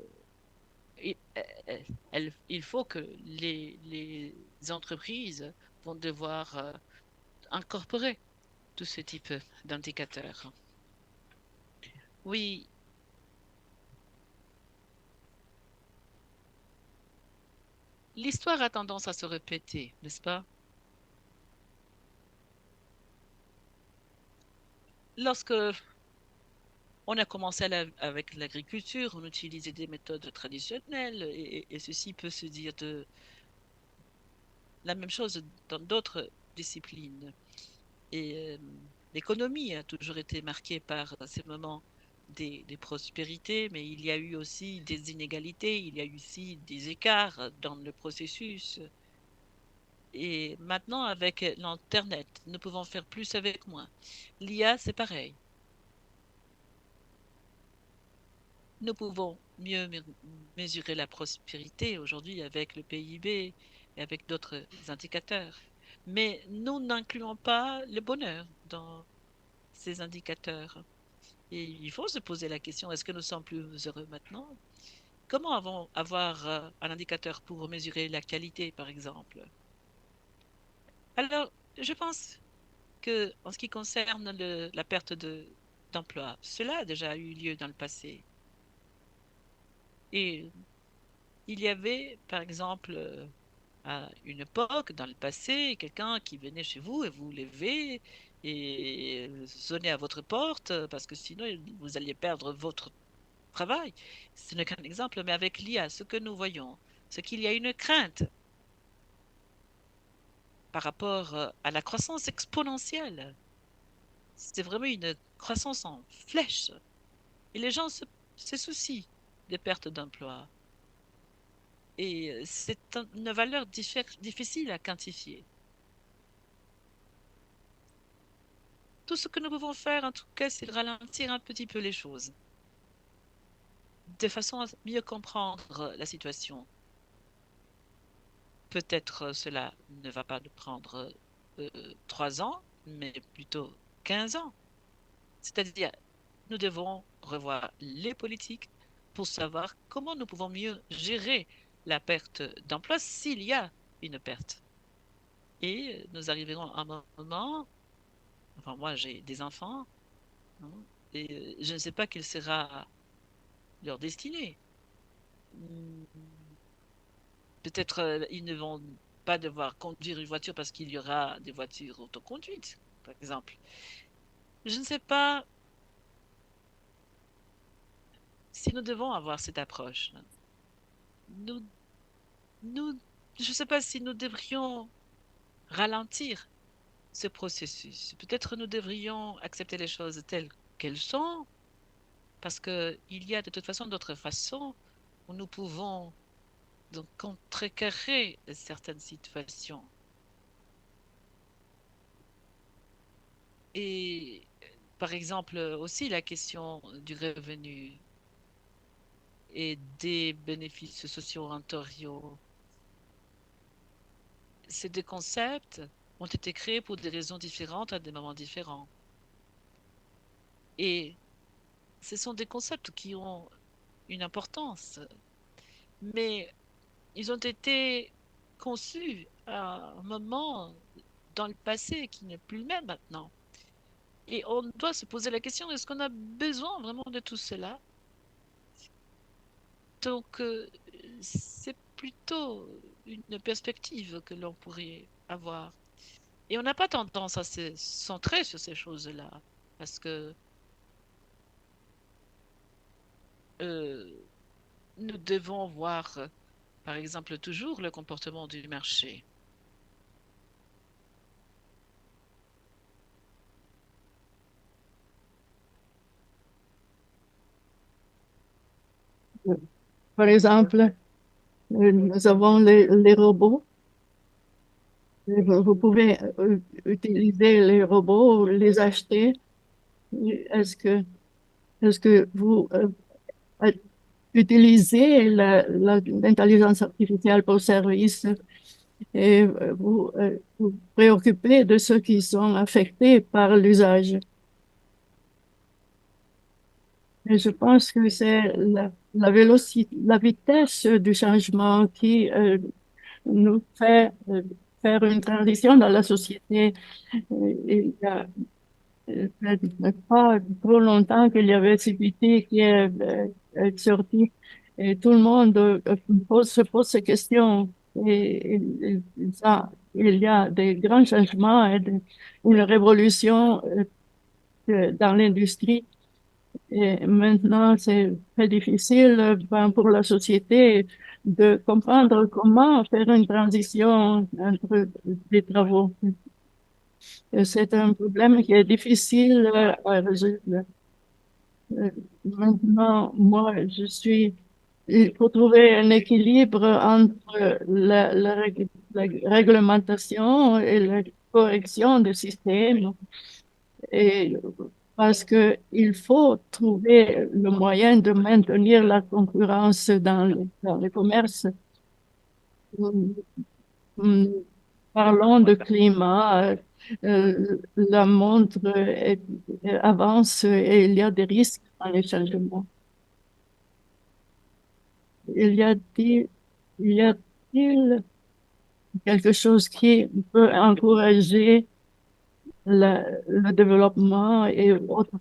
[SPEAKER 2] il, euh, il faut que les entreprises vont devoir incorporer tout ce type d'indicateurs. Oui, l'histoire a tendance à se répéter, n'est-ce pas? lorsque on a commencé avec l'agriculture, on utilisait des méthodes traditionnelles et ceci peut se dire de la même chose dans d'autres disciplines. Et l'économie a toujours été marquée par ces moments des prospérités, mais il y a eu aussi des inégalités, il y a eu aussi des écarts dans le processus. Et maintenant, avec l'Internet, nous pouvons faire plus avec moins. L'IA, c'est pareil. Nous pouvons mieux mesurer la prospérité aujourd'hui avec le PIB et avec d'autres indicateurs. Mais nous n'incluons pas le bonheur dans ces indicateurs. Et il faut se poser la question, est-ce que nous sommes plus heureux maintenant? Comment avoir un indicateur pour mesurer la qualité, par exemple? Alors, je pense que en ce qui concerne la perte d'emploi, cela a déjà eu lieu dans le passé. Et il y avait, par exemple, à une époque, dans le passé, quelqu'un qui venait chez vous et vous levait et sonnait à votre porte parce que sinon vous alliez perdre votre travail. Ce n'est qu'un exemple, mais avec l'IA, ce que nous voyons, c'est qu'il y a une crainte par rapport à la croissance exponentielle. C'est vraiment une croissance en flèche. Et les gens se soucient des pertes d'emploi. Et c'est une valeur difficile à quantifier. Tout ce que nous pouvons faire, en tout cas, c'est de ralentir un petit peu les choses, de façon à mieux comprendre la situation. Peut-être cela ne va pas nous prendre 3 ans, mais plutôt 15 ans. C'est-à-dire, nous devons revoir les politiques pour savoir comment nous pouvons mieux gérer la perte d'emploi s'il y a une perte. Et nous arriverons à un moment, enfin moi j'ai des enfants, hein, et je ne sais pas quelle sera leur destinée. Hmm, peut-être ils ne vont pas devoir conduire une voiture parce qu'il y aura des voitures autoconduites, par exemple. Je ne sais pas si nous devons avoir cette approche. Nous, nous, je ne sais pas si nous devrions ralentir ce processus. Peut-être nous devrions accepter les choses telles qu'elles sont, parce qu'il y a de toute façon d'autres façons où nous pouvons donc contrecarrer certaines situations. Et par exemple, aussi la question du revenu et des bénéfices sociaux antérieurs. Ces deux concepts ont été créés pour des raisons différentes à des moments différents. Et ce sont des concepts qui ont une importance, mais ils ont été conçus à un moment dans le passé qui n'est plus le même maintenant. Et on doit se poser la question, est-ce qu'on a besoin vraiment de tout cela? Donc, c'est plutôt une perspective que l'on pourrait avoir. Et on n'a pas tendance à se centrer sur ces choses-là, parce que euh, nous devons voir, par exemple, toujours le comportement du marché.
[SPEAKER 1] Par exemple, nous avons les robots. Vous pouvez utiliser les robots, les acheter. Est-ce que, est-ce que vous utilisez l'intelligence artificielle pour service et vous vous préoccupez de ceux qui sont affectés par l'usage? Et je pense que c'est la vélocité, la vitesse du changement qui nous fait faire une transition dans la société. Il y a pas trop longtemps qu'il y avait ChatGPT qui est sorti et tout le monde se pose ces questions. Il y a des grands changements et une révolution dans l'industrie. Et maintenant, c'est très difficile ben, pour la société de comprendre comment faire une transition entre les travaux. Et c'est un problème qui est difficile à résoudre. Euh, Maintenant, moi, il faut trouver un équilibre entre la réglementation et la correction du système. Et parce que il faut trouver le moyen de maintenir la concurrence dans le commerce. Nous nous parlons de climat, la montre avance et il y a des risques dans les changements. Il y a-t-il, il y a-t-il quelque chose qui peut encourager le développement et autres.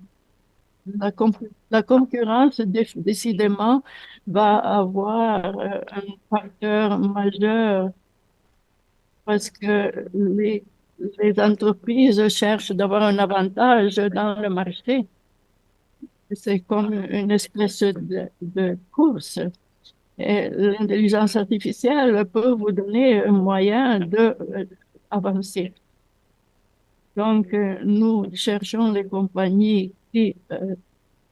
[SPEAKER 1] La concurrence, décidément, va avoir un facteur majeur parce que les entreprises cherchent d'avoir un avantage dans le marché. C'est comme une espèce de course. Et l'intelligence artificielle peut vous donner un moyen de avancer. Donc, nous cherchons les compagnies qui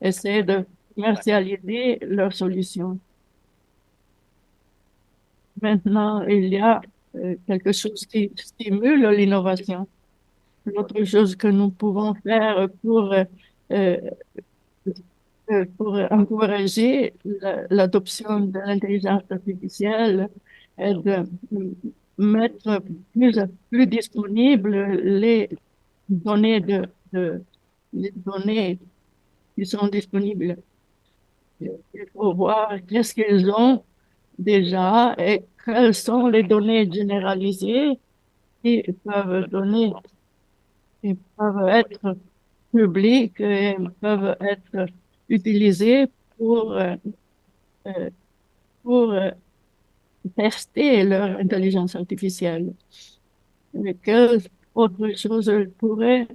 [SPEAKER 1] essaient de commercialiser leurs solutions. Maintenant, il y a quelque chose qui stimule l'innovation. L'autre chose que nous pouvons faire euh, pour encourager l'adoption de l'intelligence artificielle est de mettre plus disponibles données les données qui sont disponibles. Il faut voir qu'est-ce qu'ils ont déjà et quelles sont les données généralisées qui peuvent donner, qui peuvent être publiques et peuvent être utilisées euh, pour tester leur intelligence artificielle. Et quelles autres choses pourraient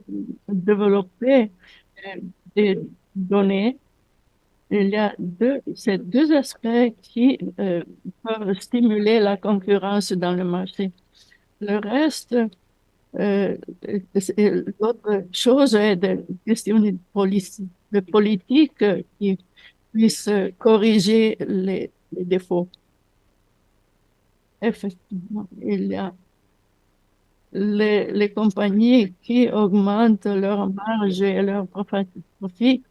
[SPEAKER 1] développer des données. Il y a ces deux aspects qui peuvent stimuler la concurrence dans le marché. Le reste, euh, l'autre chose est de questions de politique qui puissent corriger les défauts. Effectivement, il y a les compagnies qui augmentent leur marge et leur profit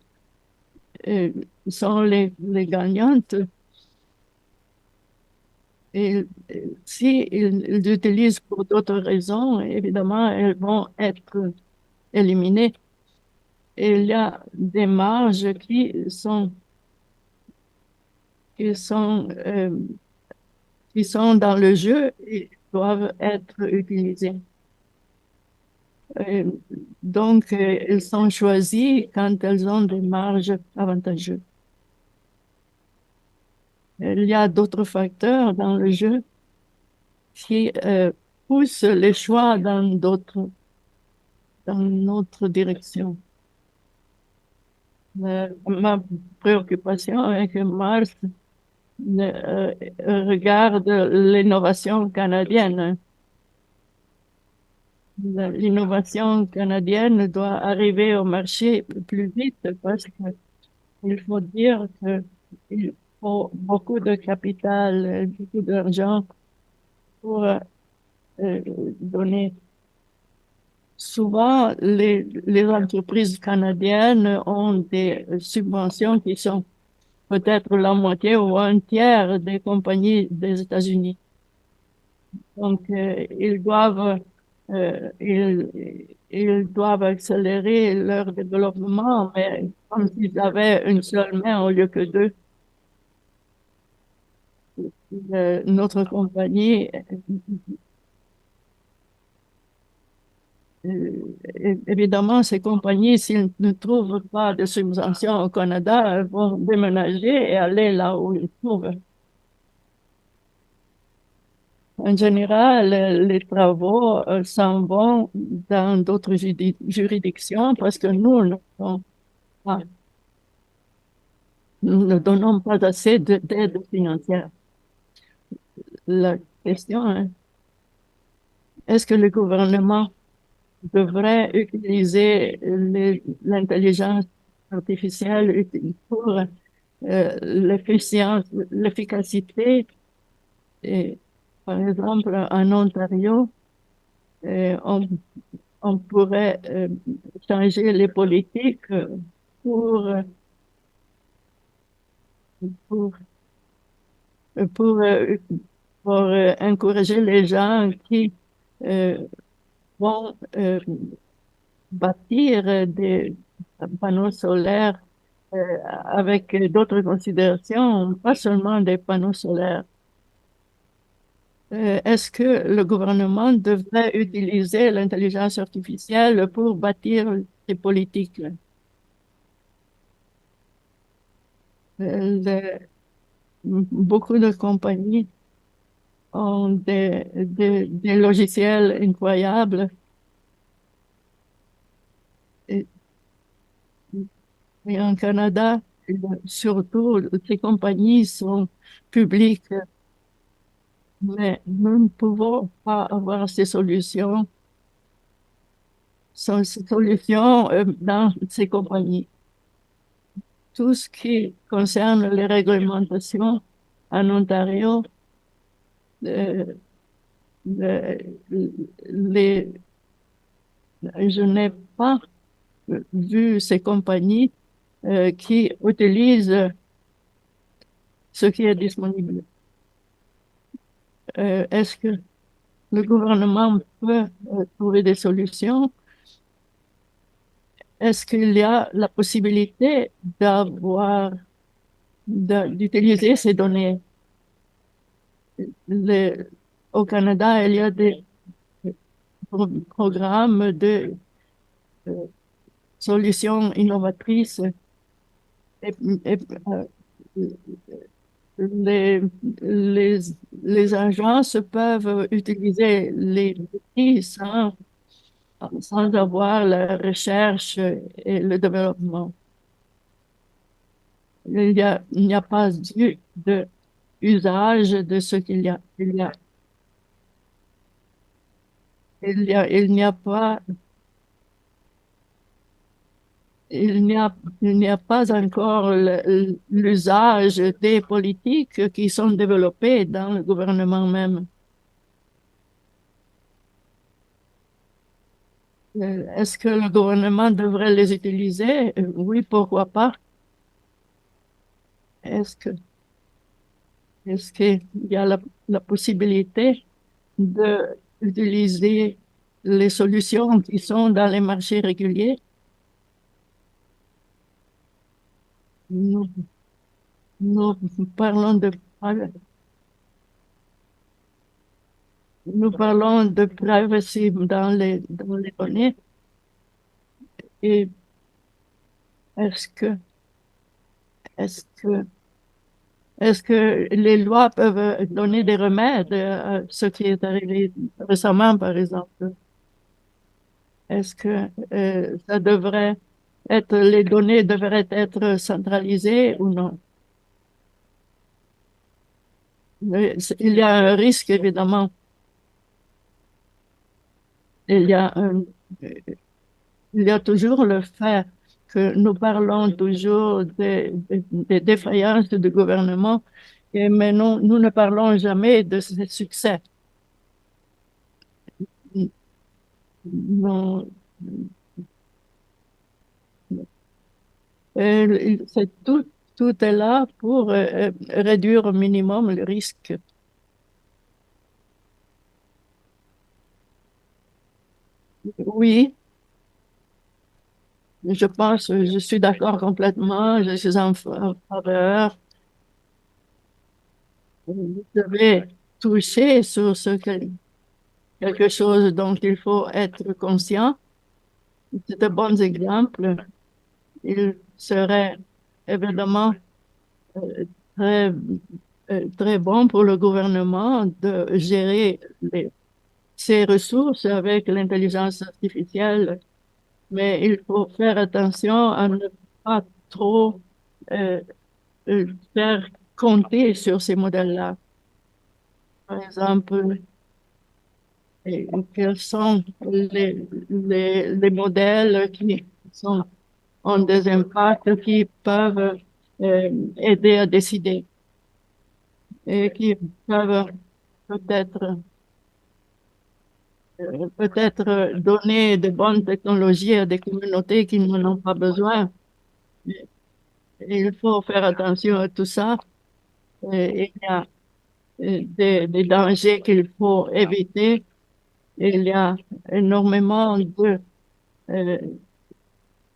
[SPEAKER 1] euh, sont les gagnantes. Et si ils l'utilisent pour d'autres raisons, évidemment, elles vont être éliminées. Et il y a des marges qui sont qui sont dans le jeu et doivent être utilisées. Euh, donc, elles sont choisies quand elles ont des marges avantageuses. Il y a d'autres facteurs dans le jeu qui poussent les choix dans notre direction. Ma préoccupation est que Mars regarde l'innovation canadienne. L'innovation canadienne doit arriver au marché plus vite parce qu'il faut dire qu'il faut beaucoup de capital, beaucoup d'argent pour donner. Souvent, les entreprises canadiennes ont des subventions qui sont peut-être la moitié ou un tiers des compagnies des États-Unis. Donc, ils doivent accélérer leur développement, mais comme s'ils avaient une seule main au lieu que deux. Notre compagnie, évidemment, ces compagnies, s'ils ne trouvent pas de subventions au Canada, elles vont déménager et aller là où ils trouvent. En général, les travaux s'en vont dans d'autres juridictions parce que pas- nous ne donnons pas assez d'aide financière. La question est, est-ce que le gouvernement devrait utiliser l'intelligence artificielle pour l'efficacité? Et, par exemple, en Ontario, on pourrait changer les politiques pour, euh, pour, pour, euh, encourager les gens qui euh, vont bâtir des panneaux solaires avec d'autres considérations, pas seulement des panneaux solaires. Est-ce que le gouvernement devrait utiliser l'intelligence artificielle pour bâtir ses politiques? Beaucoup de compagnies ont des logiciels incroyables et, et en Canada, surtout, ces compagnies sont publiques, mais nous ne pouvons pas avoir ces solutions dans ces compagnies. Tout ce qui concerne les réglementations en Ontario, euh, euh, les, je n'ai pas vu ces compagnies qui utilisent ce qui est disponible. Est-ce que le gouvernement peut trouver des solutions? Est-ce qu'il y a la possibilité d'utiliser ces données? Le- Au Canada, il y a des programmes de euh, solutions innovatrices et, et, euh, les, les, les agences peuvent utiliser les outils sans avoir la recherche et le développement. Il n'y a pas de usage de ce qu'il y a. Il n'y a pas, il n'y a pas encore l'usage des politiques qui sont développées dans le gouvernement même. Est-ce que le gouvernement devrait les utiliser? Oui, pourquoi pas? Est-ce que, est-ce qu'il y a la possibilité d'utiliser les solutions qui sont dans les marchés réguliers? Nous, nous parlons nous parlons de privacy dans les données. Et est-ce que, est-ce que, est-ce que les lois peuvent donner des remèdes à ce qui est arrivé récemment, par exemple? Est-ce que les données devraient être centralisées ou non? Il y a un risque, évidemment. Il y a un, il y a toujours le fait que nous parlons toujours des défaillances du gouvernement, mais non, nous ne parlons jamais de ses succès. Non, tout est là pour réduire au minimum le risque. Oui, je suis d'accord complètement, je suis en faveur. Vous devez toucher sur quelque chose dont il faut être conscient. C'est de bons exemples. Il serait évidemment euh, très très bon pour le gouvernement de gérer ses ressources avec l'intelligence artificielle, mais il faut faire attention à ne pas trop euh, faire compter sur ces modèles-là. Par exemple, quels sont les modèles qui sont, ont des impacts qui peuvent aider à décider et qui peuvent peut-être peut-être donner de bonnes technologies à des communautés qui n'en ont pas besoin. Il faut faire attention à tout ça. Il y a des dangers qu'il faut éviter. Il y a énormément euh,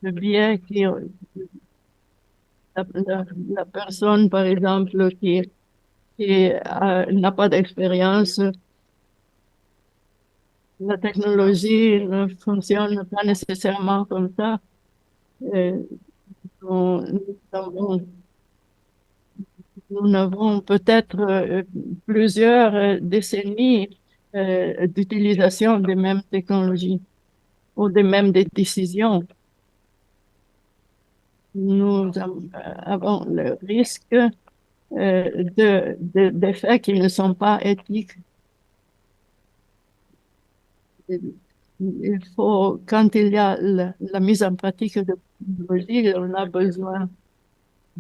[SPEAKER 1] de biais qui, la personne, par exemple, qui n'a pas d'expérience, la technologie ne fonctionne pas nécessairement comme ça. Euh, nous avons Nous n'avons peut-être plusieurs décennies d'utilisation des mêmes technologies ou des mêmes décisions. Nous avons le risque d'effets qui ne sont pas éthiques. Il faut, quand il y a la mise en pratique de technologies, on a besoin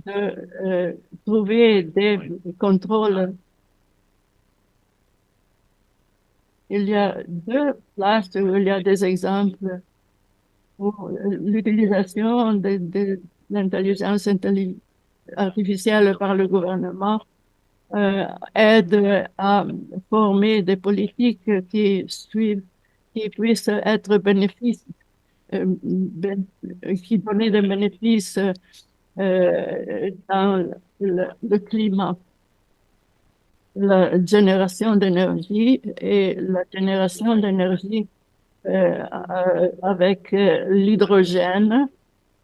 [SPEAKER 1] de trouver des contrôles. Il y a deux places où il y a des exemples où l'utilisation de l'intelligence artificielle par le gouvernement aide à former des politiques qui suivent, qui puissent être bénéfices, qui donnent des bénéfices dans le climat, la génération d'énergie et la génération d'énergie avec l'hydrogène.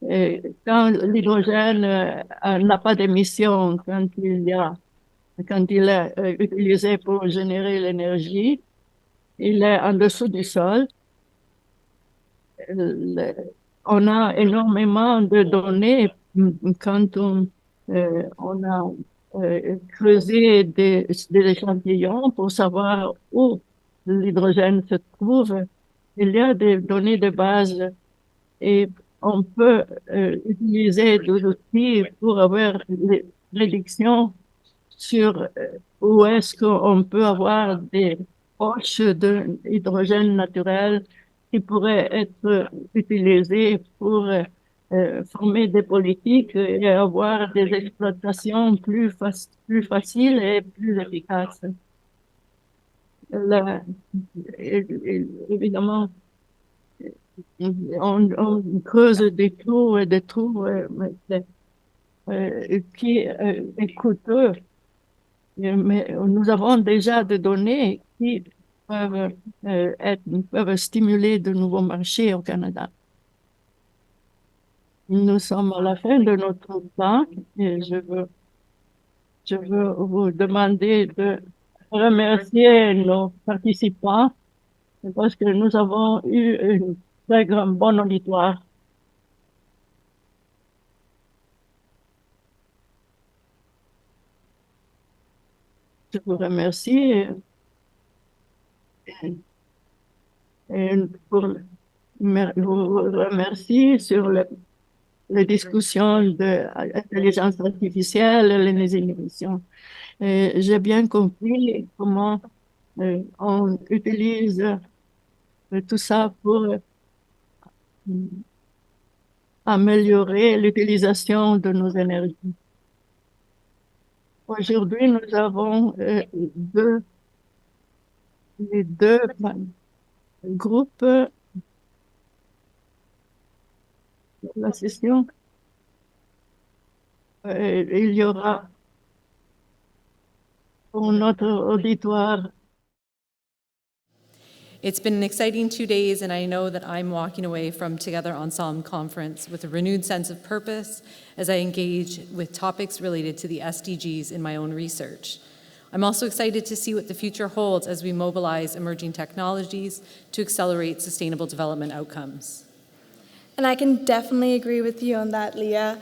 [SPEAKER 1] Et quand l'hydrogène n'a pas d'émission, quand il est utilisé pour générer l'énergie, il est en dessous du sol. Le- on a énormément de données quand on a creusé des échantillons pour savoir où l'hydrogène se trouve. Il y a des données de base et on peut utiliser des outils pour avoir des prédictions sur où est-ce qu'on peut avoir des poches d'hydrogène naturel qui pourraient être utilisées pour former des politiques et avoir des exploitations plus faciles et plus efficaces. Là, évidemment, on creuse des trous et des trous qui est coûteux, mais nous avons déjà des données qui peuvent, peuvent stimuler de nouveaux marchés au Canada. Nous sommes à la fin de notre temps et je veux vous demander de remercier nos participants parce que nous avons eu une très grande bonne auditoire. Je vous remercie et pour, je vous remercie sur les discussions de l'intelligence artificielle et les émissions. J'ai bien compris comment on utilise tout ça pour améliorer l'utilisation de nos énergies. Aujourd'hui, nous avons les deux groupes de la session. Il y aura pour notre auditoire.
[SPEAKER 3] It's been an exciting 2 days, and I know that I'm walking away from Together Ensemble Conference with a renewed sense of purpose as I engage with topics related to the SDGs in my own research. I'm also excited to see what the future holds as we mobilize emerging technologies to accelerate sustainable development outcomes.
[SPEAKER 4] And I can definitely agree with you on that, Leah.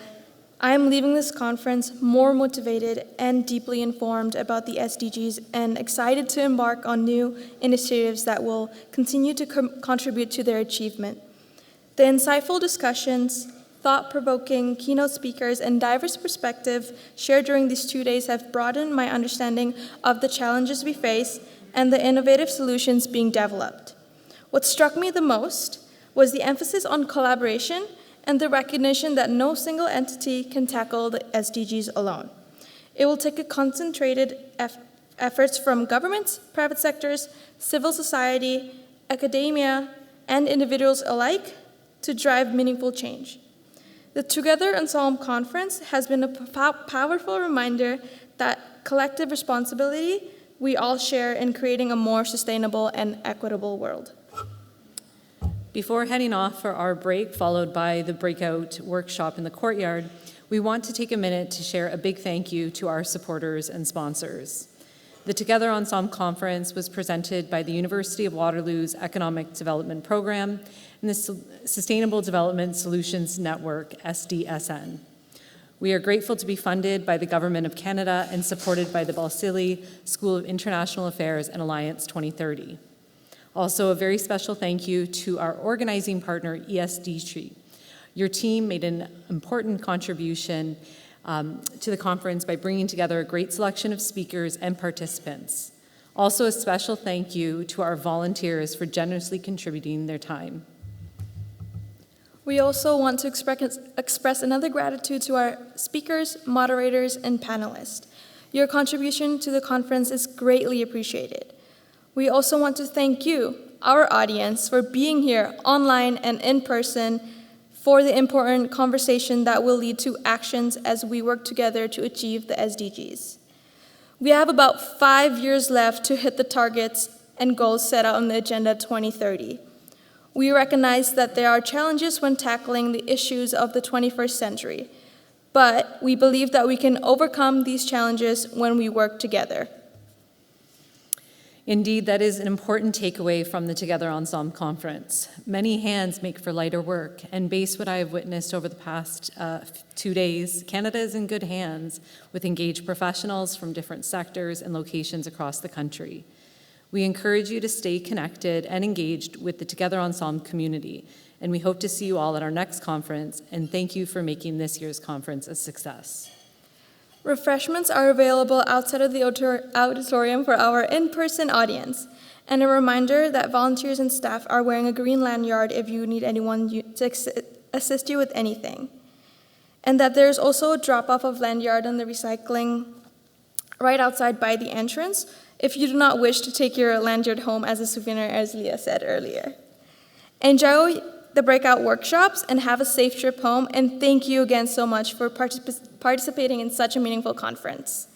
[SPEAKER 4] I am leaving this conference more motivated and deeply informed about the SDGs and excited to embark on new initiatives that will continue to contribute to their achievement. The insightful discussions, thought-provoking keynote speakers, and diverse perspectives shared during these 2 days have broadened my understanding of the challenges we face and the innovative solutions being developed. What struck me the most was the emphasis on collaboration and the recognition that no single entity can tackle the SDGs alone. It will take a concentrated efforts from governments, private sectors, civil society, academia, and individuals alike to drive meaningful change. The Together Ensemble Conference has been a powerful reminder that collective responsibility we all share in creating a more sustainable and equitable world.
[SPEAKER 3] Before heading off for our break, followed by the breakout workshop in the courtyard, we want to take a minute to share a big thank you to our supporters and sponsors. The Together Ensemble Conference was presented by the University of Waterloo's Economic Development Program and the Sustainable Development Solutions Network, SDSN. We are grateful to be funded by the Government of Canada and supported by the Balsillie School of International Affairs and Alliance 2030. Also, a very special thank you to our organizing partner, ESDC. Your team made an important contribution to the conference by bringing together a great selection of speakers and participants. Also, a special thank you to our volunteers for generously contributing their time.
[SPEAKER 4] We also want to express another gratitude to our speakers, moderators, and panelists. Your contribution to the conference is greatly appreciated. We also want to thank you, our audience, for being here online and in person for the important conversation that will lead to actions as we work together to achieve the SDGs. We have about 5 years left to hit the targets and goals set out on the Agenda 2030. We recognize that there are challenges when tackling the issues of the 21st century, but we believe that we can overcome these challenges when we work together.
[SPEAKER 3] Indeed, that is an important takeaway from the Together Ensemble Conference. Many hands make for lighter work, and based on what I have witnessed over the past 2 days, Canada is in good hands with engaged professionals from different sectors and locations across the country. We encourage you to stay connected and engaged with the Together Ensemble community, and we hope to see you all at our next conference, and thank you for making this year's conference a success.
[SPEAKER 4] Refreshments are available outside of the auditorium for our in-person audience, and a reminder that volunteers and staff are wearing a green lanyard if you need anyone to assist you with anything. And that there's also a drop-off of lanyard on the recycling right outside by the entrance if you do not wish to take your lanyard home as a souvenir, as Leah said earlier. Enjoy the breakout workshops and have a safe trip home, and thank you again so much for participating in such a meaningful conference.